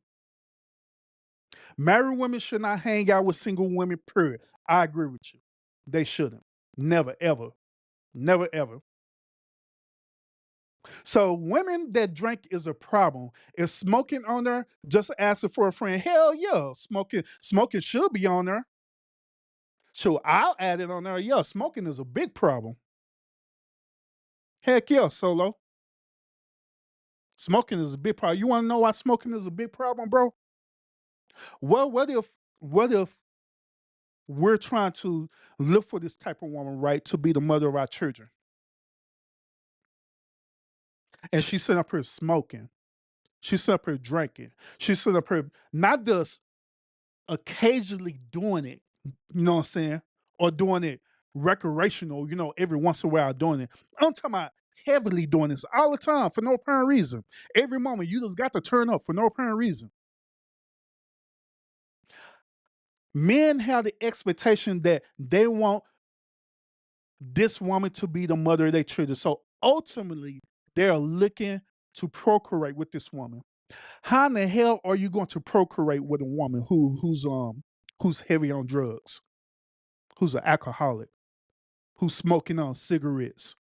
Married women should not hang out with single women, period. I agree with you. They shouldn't. Never, ever. Never, ever. So women that drink is a problem. Is smoking on there? Just asking for a friend. Hell yeah. Smoking should be on there. So I'll add it on there. Yeah, smoking is a big problem. Heck yeah, Solo. Smoking is a big problem. You want to know why smoking is a big problem, bro? Well, what if we're trying to look for this type of woman, right, to be the mother of our children, and she's sitting up here smoking, she's sitting up here drinking, she's sitting up here not just occasionally doing it, you know what I'm saying, or doing it recreational, every once in a while doing it. I'm talking about heavily doing this all the time for no apparent reason. Every moment you just got to turn up for no apparent reason. Men have the expectation that they want this woman to be the mother of their children. So ultimately, they're looking to procreate with this woman. How in the hell are you going to procreate with a woman who's heavy on drugs, who's an alcoholic, who's smoking on cigarettes,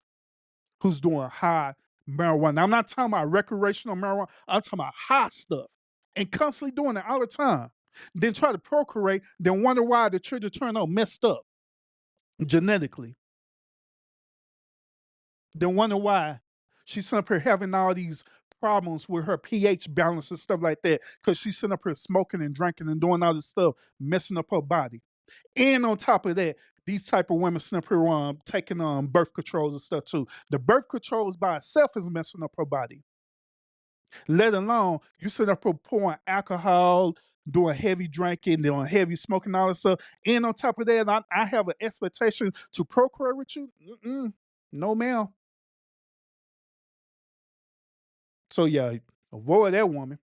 who's doing high marijuana? Now, I'm not talking about recreational marijuana. I'm talking about high stuff and constantly doing it all the time. Then try to procreate, then wonder why the children turn out messed up genetically. Then wonder why she's sitting up here having all these problems with her pH balance and stuff like that because she's sitting up here smoking and drinking and doing all this stuff, messing up her body. And on top of that, these type of women sitting up here taking birth controls and stuff too. The birth controls by itself is messing up her body. Let alone you sitting up here pouring alcohol, doing heavy drinking, doing heavy smoking, all this stuff. And on top of that, I have an expectation to procreate with you. Mm-mm. No, ma'am. So yeah, avoid that woman.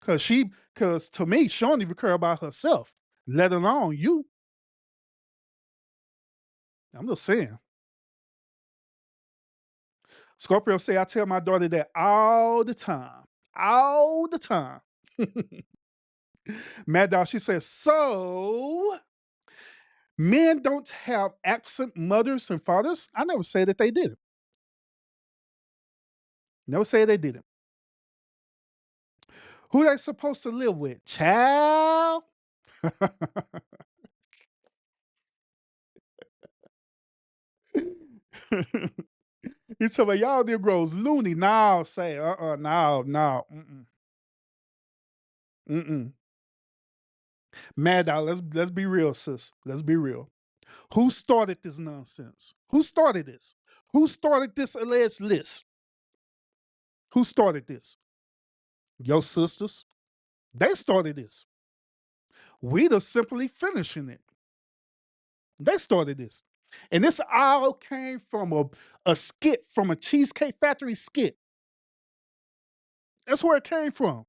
Cause to me, she don't even care about herself, let alone you. I'm just saying. Scorpio say I tell my daughter that all the time. All the time. Mad Dog, she says, so men don't have absent mothers and fathers. I never say that they didn't. Never say they didn't. Who they supposed to live with? Child. He told me, y'all Negroes loony. Now say, no, no, mm-mm. Mad Dog, let's be real, sis. Let's be real. Who started this nonsense? Who started this? Who started this alleged list? Who started this? Your sisters. They started this. We just simply finishing it. They started this. And this all came from a skit, from a Cheesecake Factory skit. That's where it came from.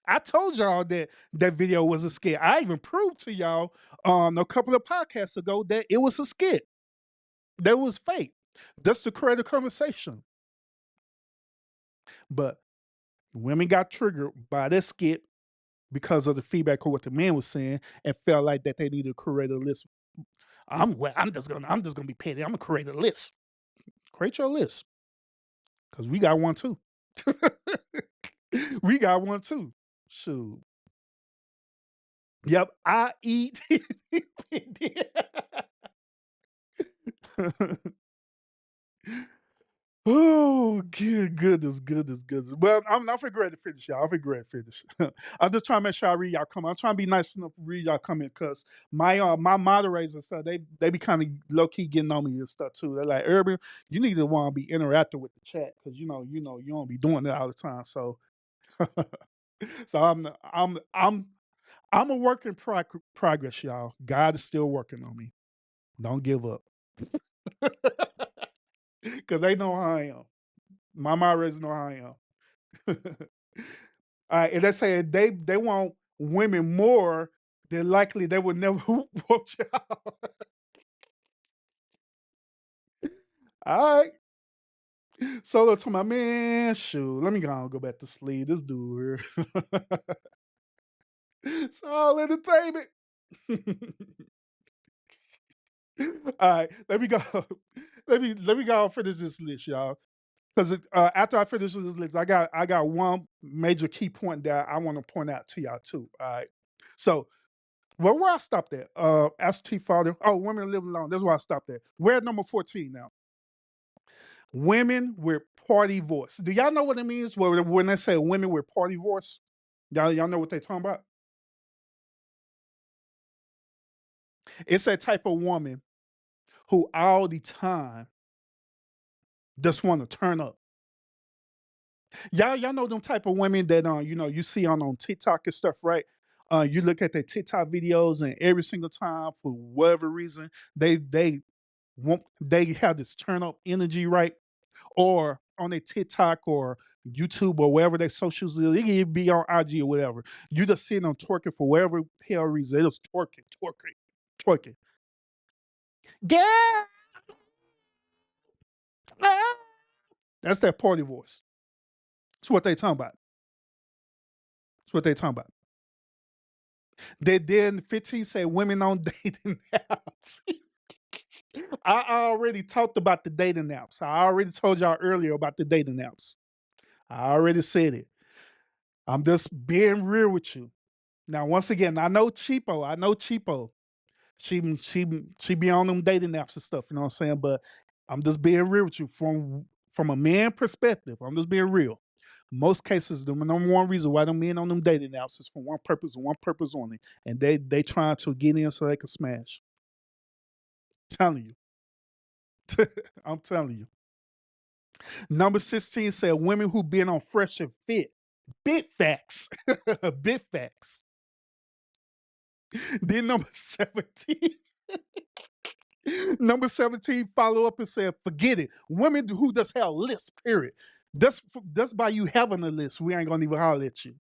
I told y'all that that video was a skit. I even proved to y'all a couple of podcasts ago that it was a skit. That was fake. Just to create a conversation. But women got triggered by this skit because of the feedback of what the man was saying and felt like that they needed to create a list. I'm just gonna be petty. I'm gonna create a list. Create your list. Cause we got one too. We got one too. Shoot. Yep, I eat. Oh, goodness. Well, I'm for great to finish, y'all. I'm for great to finish. I'm just trying to make sure I read y'all comment. I'm trying to be nice enough to read y'all comment because my moderators and stuff, they be kind of low key getting on me and stuff too. They're like, Urban, you need to want to be interactive with the chat because you don't be doing that all the time. So so I'm a work in progress, y'all. God is still working on me. Don't give up. Because they know how I am. My moderators know how I am. All right, and they say they want women more then likely they would never want y'all. All right. Solo to my man, shoot. Let me go on, go back to sleep. This dude here. It's all entertainment. All right, let me go. Let me go and finish this list, y'all. Because after I finish this list, I got one major key point that I want to point out to y'all too. All right. So where I stopped at? Absentee father. Oh, women living alone. That's where I stopped at. We're at number 14 now. Women with party voice. Do y'all know what it means when they say women with party voice? Y'all know what they talking about? It's that type of woman who all the time just want to turn up. Y'all know them type of women that you see on TikTok and stuff, right? You look at their TikTok videos and every single time for whatever reason they have this turn up energy, right? Or on their TikTok or YouTube or wherever their socials is, it can be on IG or whatever. You just seeing them twerking for whatever hell reason. They just twerking, twerking, twerking. Yeah. That's that party voice. That's what they talking about. That's what they talking about. They then 15 say women on dating apps. I already talked about the dating apps. I already told y'all earlier about the dating apps. I already said it. I'm just being real with you. Now, once again, I know cheapo. I know cheapo. She be on them dating apps and stuff. You know what I'm saying? But I'm just being real with you from a man perspective. I'm just being real. Most cases, the number one reason why them men on them dating apps is for one purpose and one purpose only, and they trying to get in so they can smash. Telling you, I'm telling you. Number 16 said women who been on Fresh and Fit. Big facts. Big facts. Then number 17. Number 17 follow up and said, forget it. Women who just have lists, period. That's by you having a list. We ain't gonna even holler at you.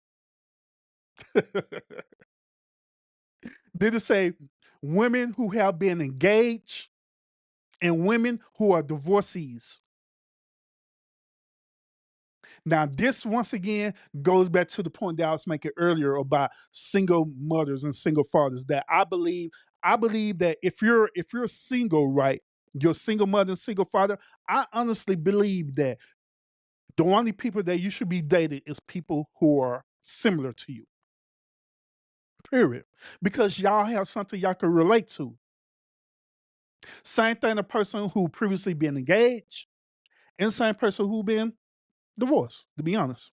Did it say women who have been engaged and women who are divorcees? Now, this once again goes back to the point that I was making earlier about single mothers and single fathers. That I believe that if you're single, right, you're a single mother and single father. I honestly believe that the only people that you should be dating is people who are similar to you. Period. Because y'all have something y'all can relate to. Same thing, a person who previously been engaged, and same person who been divorced. To be honest,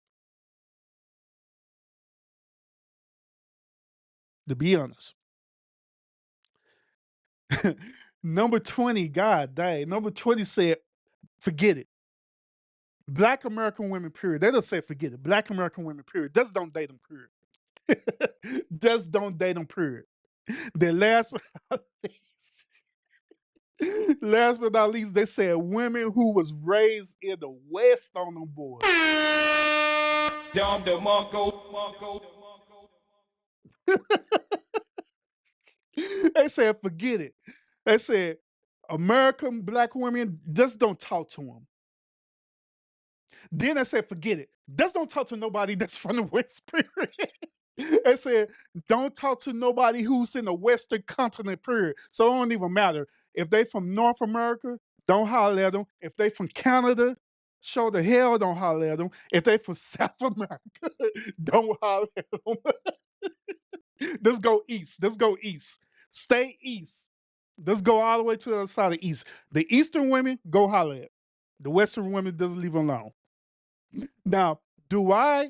to be honest. Number 20, God dang. Number 20 said, forget it. Black American women, period. They don't say forget it. Black American women, period. Just don't date them, period. Just don't date them, period. Then last but not least, last but not least, they said women who was raised in the West on them boys. They said forget it. They said American black women just don't talk to them. Then I said, forget it. Just don't talk to nobody that's from the West, period. I said, don't talk to nobody who's in the Western continent, period. So it don't even matter. If they from North America, don't holler at them. If they from Canada, show the hell don't holler at them. If they from South America, don't holler at them. Let's go east. Let's go east. Stay east. Let's go all the way to the other side of east. The eastern women, go holler at. The western women, doesn't leave them alone. Now, do I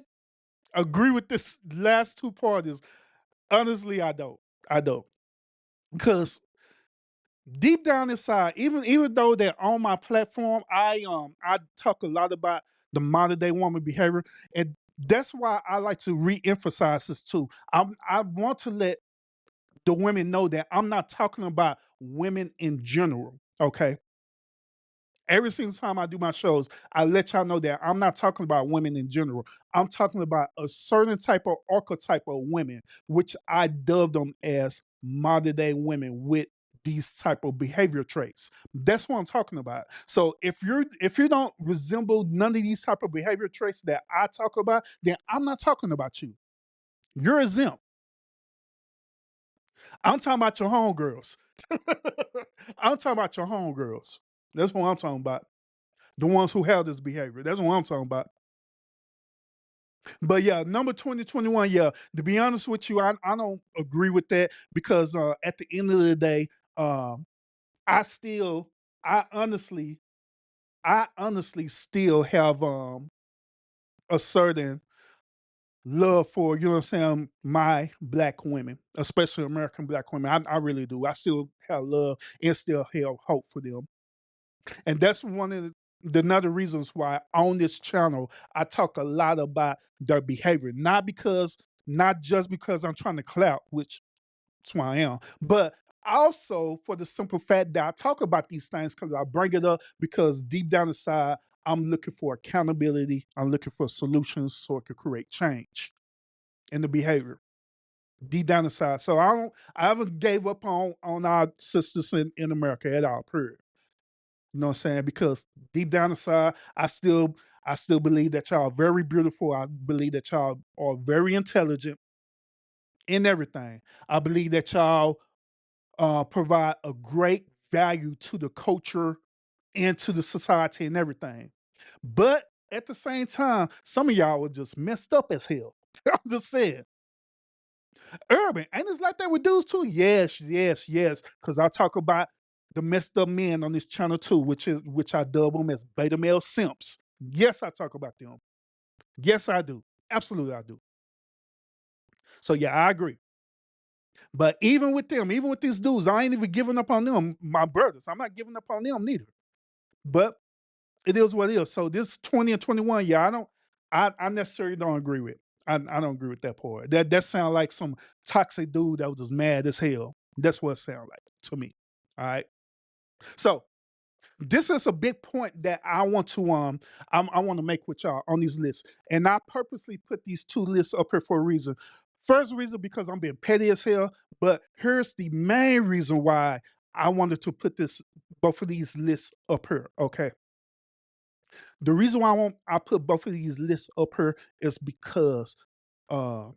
agree with this last two parties? Honestly, I don't. I don't. Because deep down inside, even though they're on my platform, I talk a lot about the modern day woman behavior. And that's why I like to re-emphasize this too. I want to let the women know that I'm not talking about women in general. Okay. Every single time I do my shows, I let y'all know that I'm not talking about women in general. I'm talking about a certain type of archetype of women, which I dubbed them as modern day women with these type of behavior traits. That's what I'm talking about. So if you don't resemble none of these type of behavior traits that I talk about, then I'm not talking about you. You're exempt. I'm talking about your homegirls. I'm talking about your homegirls. That's what I'm talking about. The ones who have this behavior. That's what I'm talking about. But yeah, number 2021, yeah, to be honest with you, I don't agree with that because at the end of the day, um, I still, I honestly, I honestly still have a certain love for, you know what I'm saying, my black women, especially American black women. I really do. I still have love and still have hope for them. And that's one of the another reasons why on this channel I talk a lot about their behavior. Not just because I'm trying to clout, which that's why I am, but also for the simple fact that I talk about these things because I bring it up because deep down inside, I'm looking for accountability. I'm looking for solutions so it could create change in the behavior. Deep down inside. So I haven't gave up on our sisters in America at all, period. You know what I'm saying? Because deep down inside, I still believe that y'all are very beautiful. I believe that y'all are very intelligent in everything. I believe that y'all provide a great value to the culture and to the society and everything. But at the same time, some of y'all were just messed up as hell. I'm just saying. Urban, and it's like that with dudes too. Yes, yes, yes. Because I talk about the messed up men on this channel too, which I dub them as beta male simps. Yes, I talk about them. Yes, I do. Absolutely, I do. So yeah, I agree. But even with them, even with these dudes, I ain't even giving up on them, my brothers. I'm not giving up on them neither. But it is what it is. So this 20 and 21, yeah, I necessarily don't agree with. I don't agree with that part. That sounds like some toxic dude that was just mad as hell. That's what it sounds like to me. All right. So this is a big point that I want to I want to make with y'all on these lists. And I purposely put these two lists up here for a reason. First reason because I'm being petty as hell, but here's the main reason why I wanted to put this both of these lists up here. Okay. The reason why I put both of these lists up here is because uh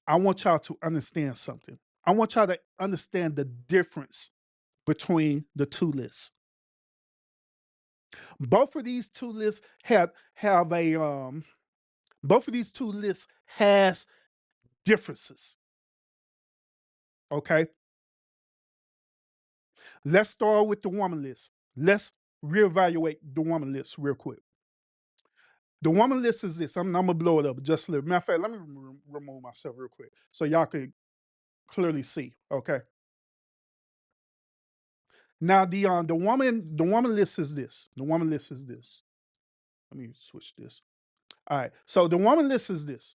I want y'all to understand something. I want y'all to understand the difference between the two lists. Both of these two lists have a both of these two lists has differences. Okay. Let's start with the woman list. Let's reevaluate the woman list real quick. The woman list is this. I'm gonna blow it up just a little. Matter of fact, let me remove myself real quick so y'all can clearly see. Okay. Now the woman list is this. The woman list is this. Let me switch this. All right. So the woman list is this.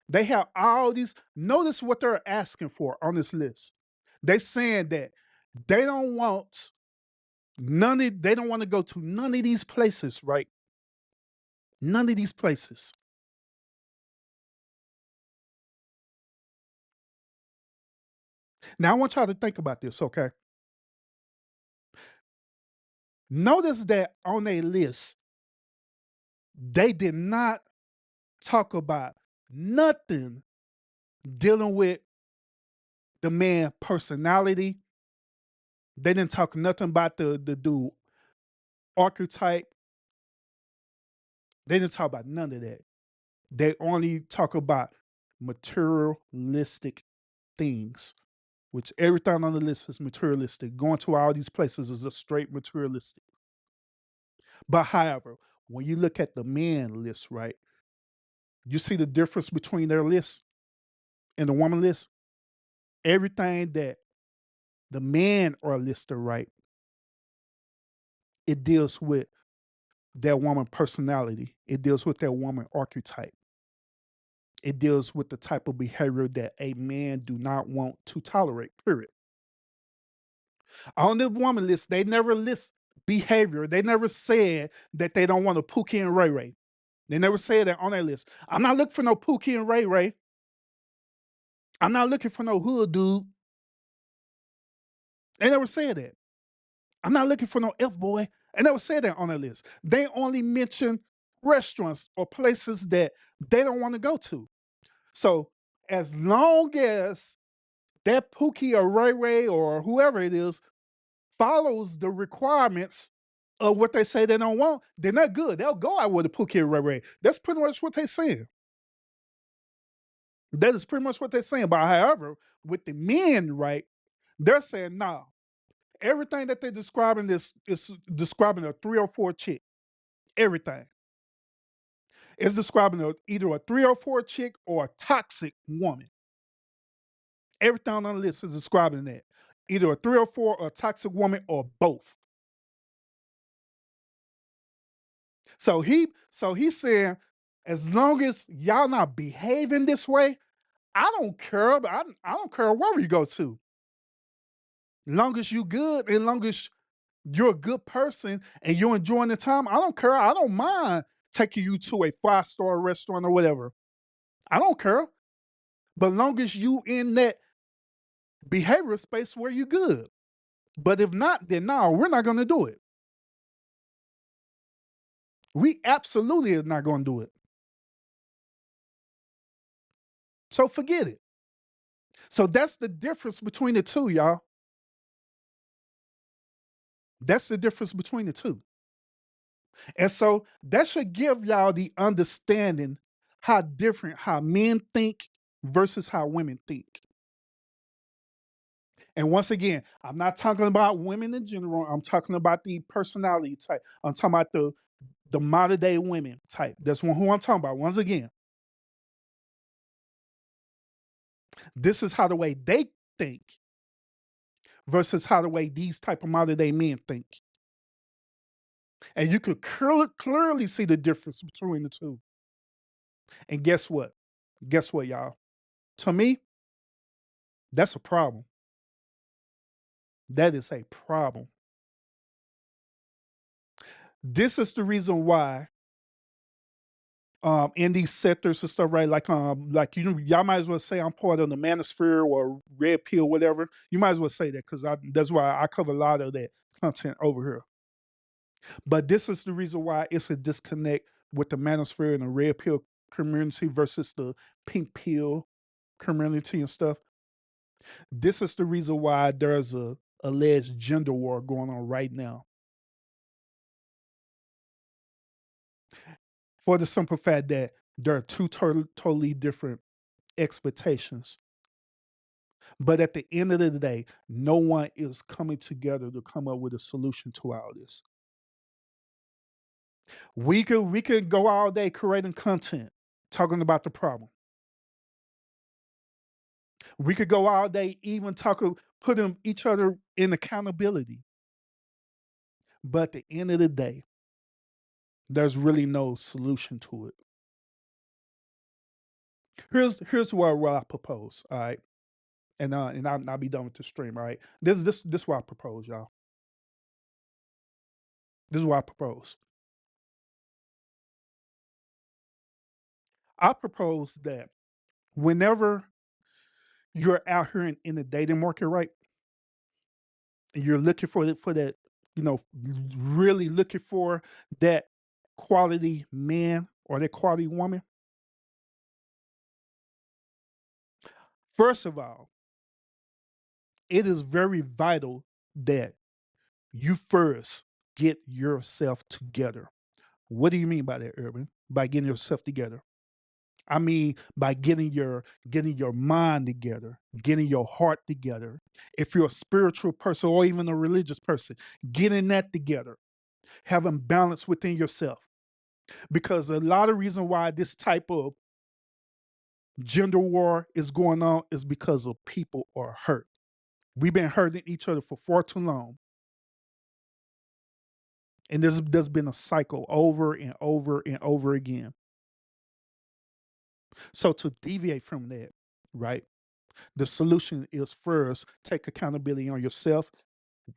They have all these. Notice what they're asking for on this list. They saying that they don't want they don't want to go to none of these places, right? None of these places. Now I want y'all to think about this, okay? Notice that on a list, they did not talk about nothing dealing with the man personality. They didn't talk nothing about the dude archetype. They didn't talk about none of that. They only talk about materialistic things, which everything on the list is materialistic. Going to all these places is a straight materialistic. But however, when you look at the man list, right, you see the difference between their list and the woman list. Everything that the man are listed, right, it deals with that woman personality. It deals with that woman archetype. It deals with the type of behavior that a man do not want to tolerate. Period. On the woman list, they never list behavior. They never said that they don't want a Pookie and Ray Ray. They never said that on their list. I'm not looking for no Pookie and Ray Ray. I'm not looking for no hood dude. They never said that. I'm not looking for no F boy. I never said that on their list. They only mention restaurants or places that they don't want to go to. So as long as that Pookie or Ray Ray or whoever it is follows the requirements of what they say they don't want, they're not good. They'll go out with a Pookie or Ray Ray. That's pretty much what they're saying. That is pretty much what they're saying. But however, with the men, right, they're saying, nah, everything that they're describing is describing a 304 chick. Everything. It's describing either a 304 chick or a toxic woman. Everything on the list is describing that. Either a 304 or a toxic woman or both. So he's saying, as long as y'all not behaving this way, I don't care. I don't care where we go to. Long as you good, and long as you're a good person and you're enjoying the time, I don't care. I don't mind taking you to a 5-star restaurant or whatever. I don't care. But long as you in that behavioral space where you good. But if not, then no, we're not gonna do it. We absolutely are not gonna do it. So forget it. So that's the difference between the two, y'all. That's the difference between the two. And so that should give y'all the understanding how men think versus how women think. And once again, I'm not talking about women in general. I'm talking about the personality type. I'm talking about the modern day women type. That's who I'm talking about. Once again, this is how the way they think versus how the way these type of modern day men think. And you could clearly see the difference between the two. And guess what? Guess what, y'all? To me, that's a problem. That is a problem. This is the reason why in these sectors and stuff, right? Like y'all might as well say I'm part of the manosphere or red pill, whatever. You might as well say that because that's why I cover a lot of that content over here. But this is the reason why it's a disconnect with the manosphere and the red pill community versus the pink pill community and stuff. This is the reason why there's a alleged gender war going on right now. For the simple fact that there are two totally different expectations. But at the end of the day, no one is coming together to come up with a solution to all this. We could go all day creating content talking about the problem. We could go all day even putting each other in accountability. But at the end of the day, there's really no solution to it. Here's what I propose. All right. And I'll be done with the stream. All right. This what I propose, y'all. This is what I propose. I propose that whenever you're out here in the dating market, right? And you're looking for that, really looking for that quality man or that quality woman. First of all, it is very vital that you first get yourself together. What do you mean by that, Urban? By getting yourself together? I mean by getting your mind together, getting your heart together. If you're a spiritual person or even a religious person, getting that together, having balance within yourself. Because a lot of reason why this type of gender war is going on is because of people are hurt. We've been hurting each other for far too long. And there's been a cycle over and over and over again. So to deviate from that, right? The solution is first take accountability on yourself,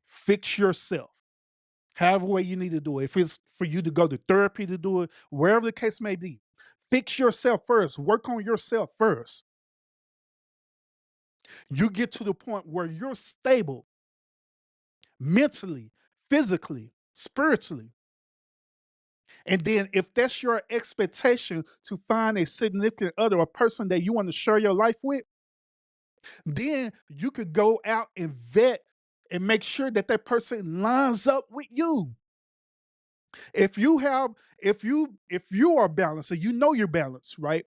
fix yourself, However way you need to do it. If it's for you to go to therapy to do it, wherever the case may be, fix yourself first. Work on yourself first. You get to the point where you're stable mentally, physically, spiritually. And then if that's your expectation to find a significant other, a person that you want to share your life with, then you could go out and vet and make sure that that person lines up with you. If you have, if you are balanced and you know you're balanced, right?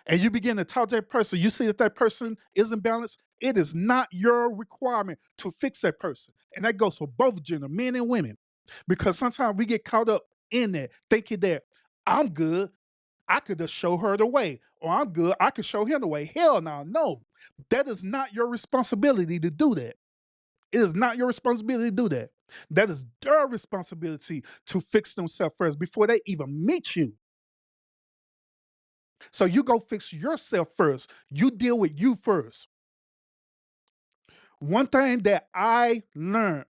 And you begin to talk to that person, you see that that person isn't balanced, it is not your requirement to fix that person. And that goes for both gender, men and women. Because sometimes we get caught up in that, thinking that I'm good, I could just show her the way, or I'm good, I could show him the way. Hell no, no. That is not your responsibility to do that. It is not your responsibility to do that. That is their responsibility to fix themselves first before they even meet you. So you go fix yourself first. You deal with you first. One thing that I learned,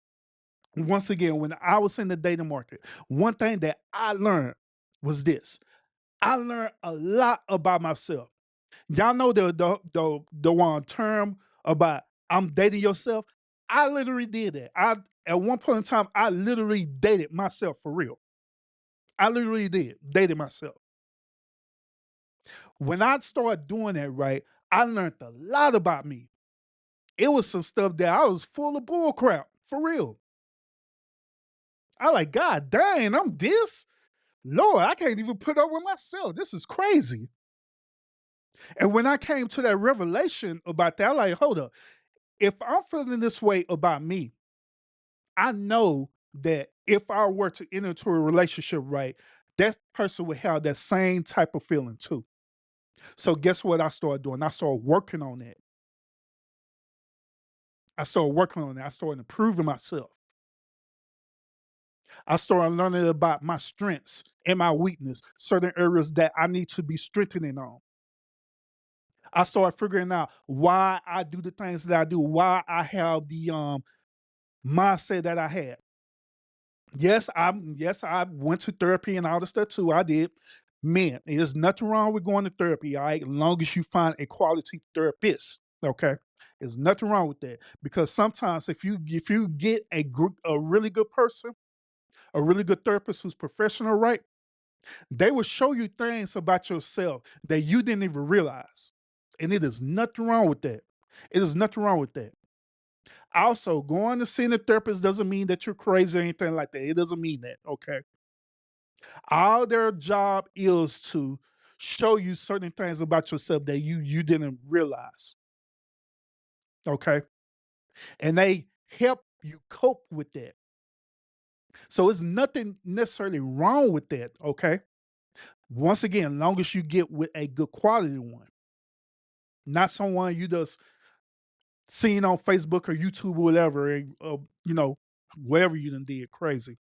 once again, when I was in the dating market, one thing that I learned was this. I learned a lot about myself. Y'all know the one term about I'm dating yourself. I literally did that. I At one point in time, I literally dated myself for real. I literally did dated myself. When I started doing that, right, I learned a lot about me. It was some stuff that I was full of bull crap for real. I like, God dang, I'm this. Lord, I can't even put up with myself. This is crazy. And when I came to that revelation about that, I like, hold up. If I'm feeling this way about me, I know that if I were to enter into a relationship, right, that person would have that same type of feeling too. So guess what I started doing? I started working on that. I started working on that. I started improving myself. I started learning about my strengths and my weakness, certain areas that I need to be strengthening on. I started figuring out why I do the things that I do, why I have the mindset that I had. Yes, I went to therapy and all the stuff too. I did. Man, there's nothing wrong with going to therapy, all right, as long as you find a quality therapist. Okay. There's nothing wrong with that. Because sometimes if you get a really good person, a really good therapist who's professional, right? They will show you things about yourself that you didn't even realize. And it is nothing wrong with that. It is nothing wrong with that. Also, going to see a therapist doesn't mean that you're crazy or anything like that. It doesn't mean that. Okay. All their job is to show you certain things about yourself that you didn't realize. Okay. And they help you cope with that. So it's nothing necessarily wrong with that. Okay. Once again, long as you get with a good quality one, not someone you just seen on Facebook or YouTube or whatever, and you know, wherever you done did crazy.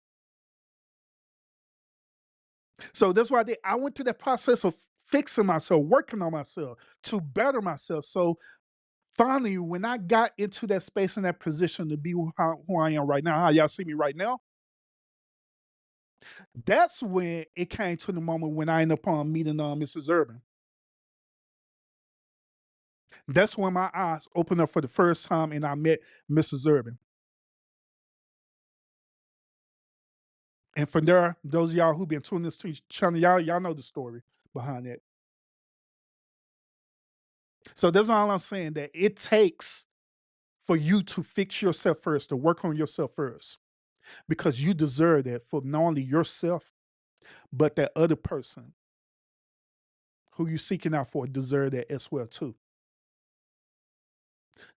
So that's why I went through that process of fixing myself, working on myself to better myself. So finally, when I got into that space and that position to be who I am right now, how y'all see me right now, that's when it came to the moment when I ended up meeting Mrs. Urban. That's when my eyes opened up for the first time and I met Mrs. Urban. And from there, those of y'all who've been tuning this to each channel, y'all know the story behind that. So that's all I'm saying, that it takes for you to fix yourself first, to work on yourself first, because you deserve that for not only yourself, but that other person who you're seeking out for deserve that as well too.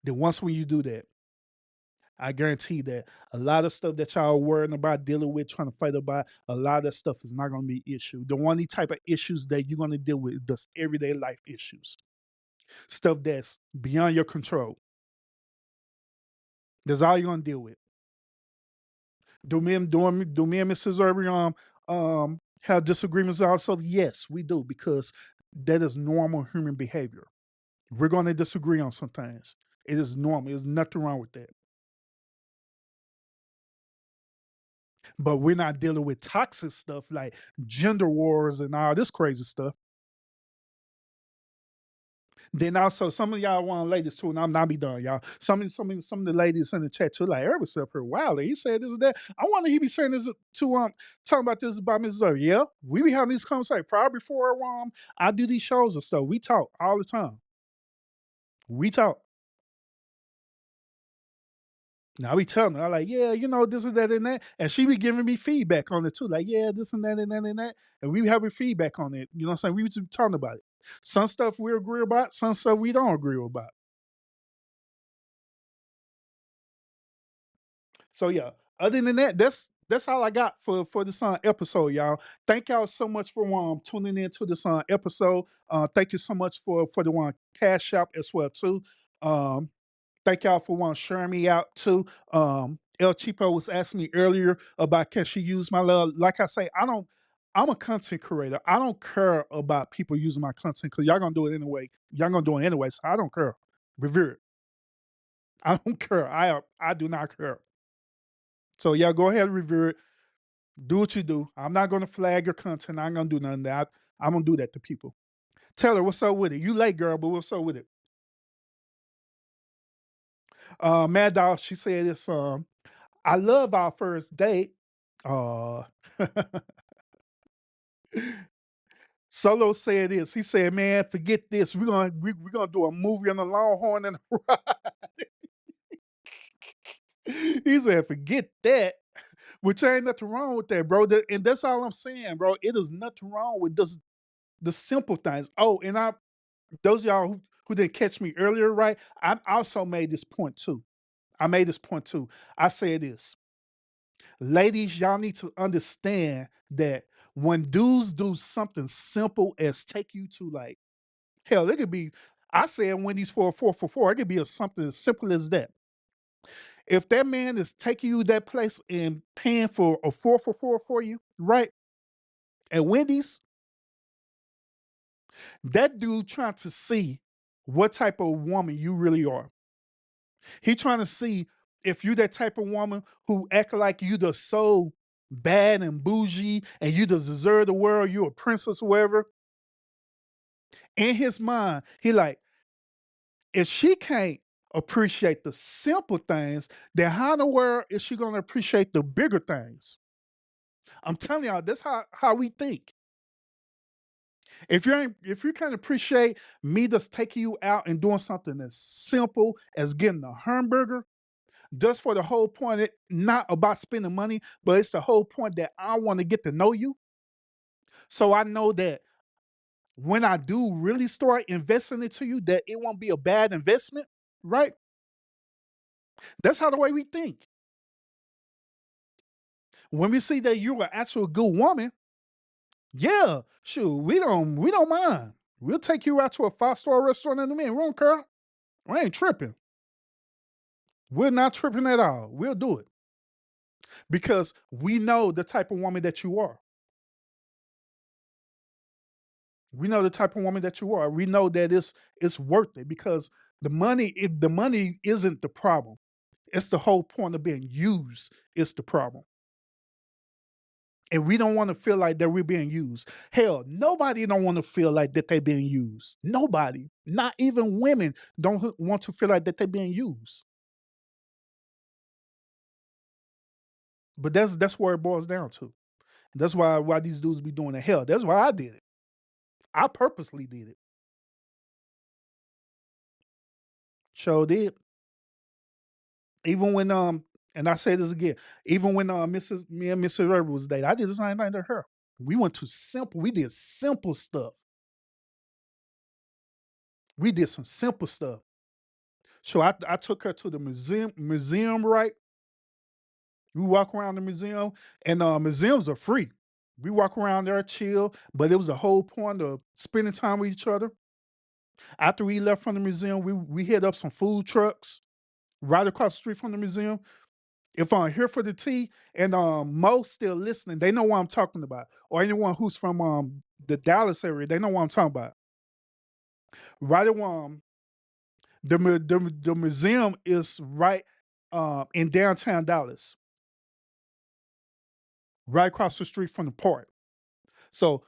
Then once when you do that, I guarantee that a lot of stuff that y'all worrying about, dealing with, trying to fight about, a lot of that stuff is not going to be issue. The only type of issues that you're going to deal with is just everyday life issues, stuff that's beyond your control. That's all you're going to deal with. Do me and Mrs. Irby have disagreements also? Yes, we do, because that is normal human behavior. We're going to disagree on some things. It is normal. There's nothing wrong with that. but we're not dealing with toxic stuff like gender wars and all this crazy stuff. Then also some of y'all want ladies too, and I'm not be done, y'all. Some of the ladies in the chat too, like Eric up here, wow, he said this and that. I wonder he be saying this to talking about this about Mrs. Zurich. Yeah, we be having these conversations. Probably before I do these shows and stuff. We talk all the time. We talk. Now I be telling her, I'm like, yeah, this and that and that. And she be giving me feedback on it too. Like, yeah, this and that and that and that. And we be having feedback on it. You know what I'm saying? We was just talking about it. Some stuff we agree about, some stuff we don't agree about. So yeah, other than that, that's all I got for this episode, y'all. Thank y'all so much for tuning in to this episode. Thank you so much for the one cash app as well too. Um, Thank y'all for sharing me out too. El Chipo was asking me earlier about can she use my love. Like I say, I don't. I'm a content creator. I don't care about people using my content because y'all gonna do it anyway. Y'all gonna do it anyway, so I don't care. Revere it. I don't care. I do not care. So y'all go ahead and review it. Do what you do. I'm not gonna flag your content. I ain't gonna do none of that. I'm gonna do that to people. Taylor, what's up with it? You late, girl, but what's up with it? Mad Dog, she said it's I love our first date. Uh Solo said this. He said, man, forget this. We're gonna do a movie on the Longhorn and he said, forget that. Which ain't nothing wrong with that, bro. And that's all I'm saying, bro. It is nothing wrong with this the simple things. Oh, and those of y'all who didn't catch me earlier, right? I also made this point too. I made this point too. I said this, ladies, y'all need to understand that when dudes do something simple as take you to like hell, it could be. I said Wendy's for a 4 for 4. It could be something as simple as that. If that man is taking you that place and paying for a 4 for 4 for you, right? At Wendy's, that dude trying to see what type of woman you really are. He trying to see if you that type of woman who act like you the so bad and bougie and you deserve the world, you a princess, whoever. In his mind, he like, if she can't appreciate the simple things, then how in the world is she gonna appreciate the bigger things? I'm telling y'all, that's how we think. If you can't appreciate me just taking you out and doing something as simple as getting a hamburger, just for the whole point, not about spending money, but it's the whole point that I want to get to know you. So I know that when I do really start investing into you, that it won't be a bad investment, right? That's how the way we think. When we see that you're an actual good woman, yeah, shoot, we don't mind. We'll take you out to a 5-star restaurant in a minute. We don't care. We ain't tripping. We're not tripping at all. We'll do it because we know the type of woman that you are. We know the type of woman that you are. We know that it's worth it because the money isn't the problem. It's the whole point of being used is the problem. And we don't want to feel like that we're being used. Hell, nobody don't want to feel like that they're being used. Nobody, not even women, don't want to feel like that they're being used. But that's where it boils down to. That's why these dudes be doing it. Hell, that's why I did it. I purposely did it. Sure did. Even when and I say this again, even when me and Mrs. Herbert was dating, I did the same thing to her. We did simple stuff. We did some simple stuff. So I took her to the museum, right? We walk around the museum, and museums are free. We walk around there, chill, but it was a whole point of spending time with each other. After we left from the museum, we hit up some food trucks right across the street from the museum. If I'm here for the tea and Mo still listening, they know what I'm talking about. Or anyone who's from the Dallas area, they know what I'm talking about. Right at the museum is right in downtown Dallas. right across the street from the park. So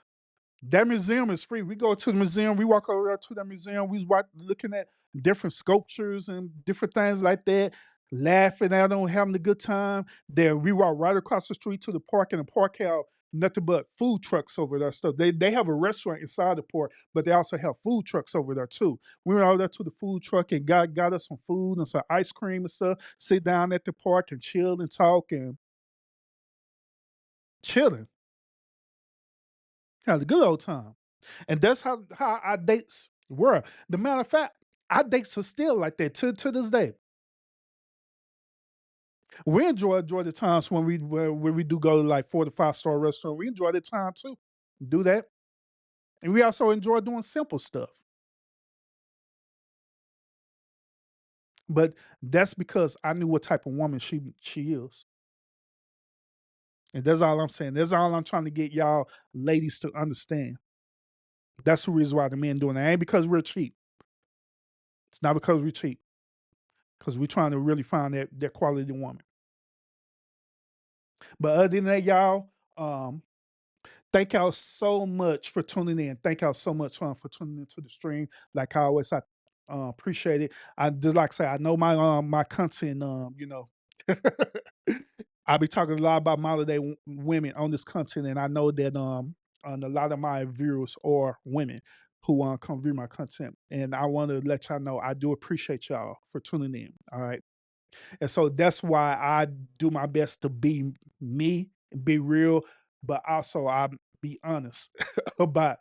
that museum is free. We go to the museum, we walk over there to the museum, we looking at different sculptures and different things like that, laughing at them, having a good time. Then we walk right across the street to the park, and the park have nothing but food trucks over there. So they have a restaurant inside the park, but they also have food trucks over there too. We went over there to the food truck and got us some food and some ice cream and stuff, sit down at the park and chill and talk and chilling. Had a good old time. And that's how our dates were. The matter of fact, our dates are still like that to this day. We enjoy the times when we do go to like 4 to 5 star restaurant. We enjoy the time too. Do that. And we also enjoy doing simple stuff. But that's because I knew what type of woman she is. And that's all I'm saying. That's all I'm trying to get y'all ladies to understand. That's the reason why the men doing it. Ain't because we're cheap. It's not because we're cheap. Because we're trying to really find that quality woman. But other than that, y'all, um, thank y'all so much for tuning in. Thank y'all so much for tuning into the stream. Like I always, I appreciate it. I just like I say, I know my content. I be talking a lot about modern day women on this content, and I know that a lot of my viewers are women who come view my content, and I want to let y'all know I do appreciate y'all for tuning in. All right. And so that's why I do my best to be me and be real, but also I be honest about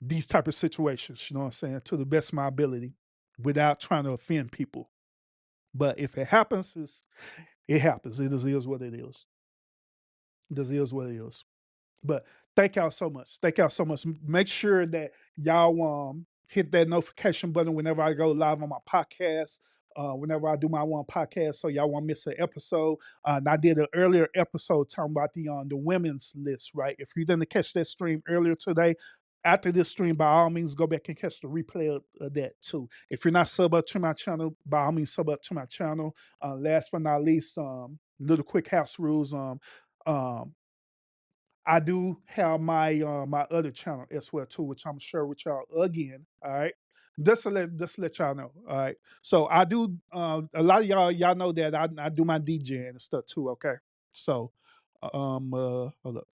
these type of situations, you know what I'm saying, to the best of my ability without trying to offend people. But if it happens, it happens. It is what it is. It is what it is. But thank y'all so much. Thank y'all so much. Make sure that y'all hit that notification button whenever I go live on my podcast. Whenever I do my one podcast, so y'all won't miss an episode. And I did an earlier episode talking about the women's list, right? If you didn't catch that stream earlier today, after this stream, by all means, go back and catch the replay of that too. If you're not sub up to my channel, by all means, sub up to my channel. Last but not least, little quick house rules. Um, I do have my other channel as well too, which I'm sure with y'all again. All right. Just to let y'all know. All right. So I do a lot of y'all know that I do my DJing and stuff too, okay? So hold up.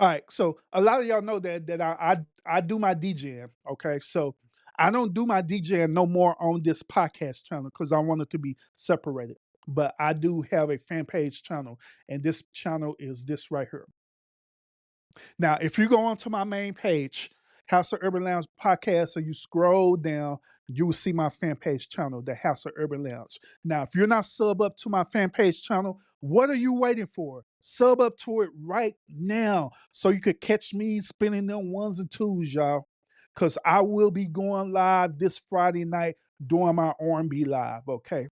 All right. So a lot of y'all know that I do my DJing, okay? So I don't do my DJing no more on this podcast channel because I want it to be separated. But I do have a fan page channel, and this channel is this right here. Now, if you go onto my main page, House of Urban Lounge podcast, and you scroll down, you will see my fan page channel, the House of Urban Lounge. Now, if you're not sub up to my fan page channel, what are you waiting for? Sub up to it right now so you could catch me spinning them ones and twos, y'all. Because I will be going live this Friday night doing my R&B live, okay?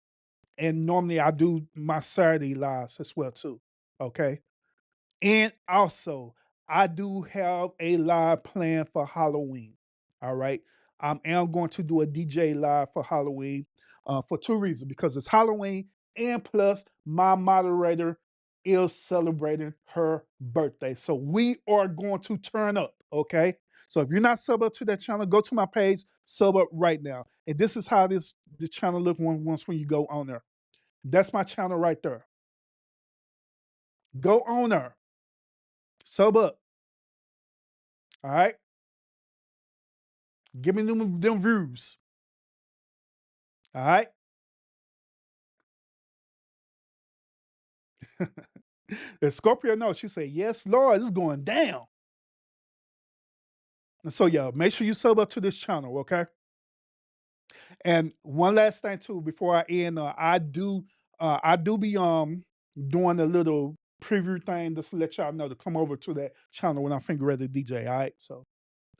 And normally I do my Saturday lives as well too, okay? And also, I do have a live plan for Halloween. All right. I am going to do a DJ live for Halloween for two reasons because it's Halloween and plus my moderator is celebrating her birthday. So we are going to turn up. Okay. So if you're not sub up to that channel, go to my page, sub up right now. And this is how the channel look once when you go on there. That's my channel right there. Go on there. Sub up. All right. Give me them views. All right. And Scorpio knows. She said, "Yes, Lord, it's going down." And so, yeah, make sure you sub up to this channel, okay? And one last thing too, before I end, I do be doing a little preview thing just to let y'all know to come over to that channel when I'm finger ready to DJ. All right. So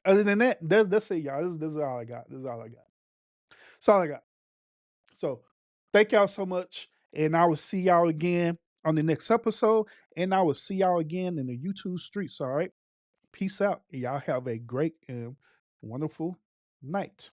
other than that, that's it, y'all. This is all I got. This is all I got. That's all I got. So thank y'all so much. And I will see y'all again on the next episode. And I will see y'all again in the YouTube streets. All right. Peace out. Y'all have a great and wonderful night.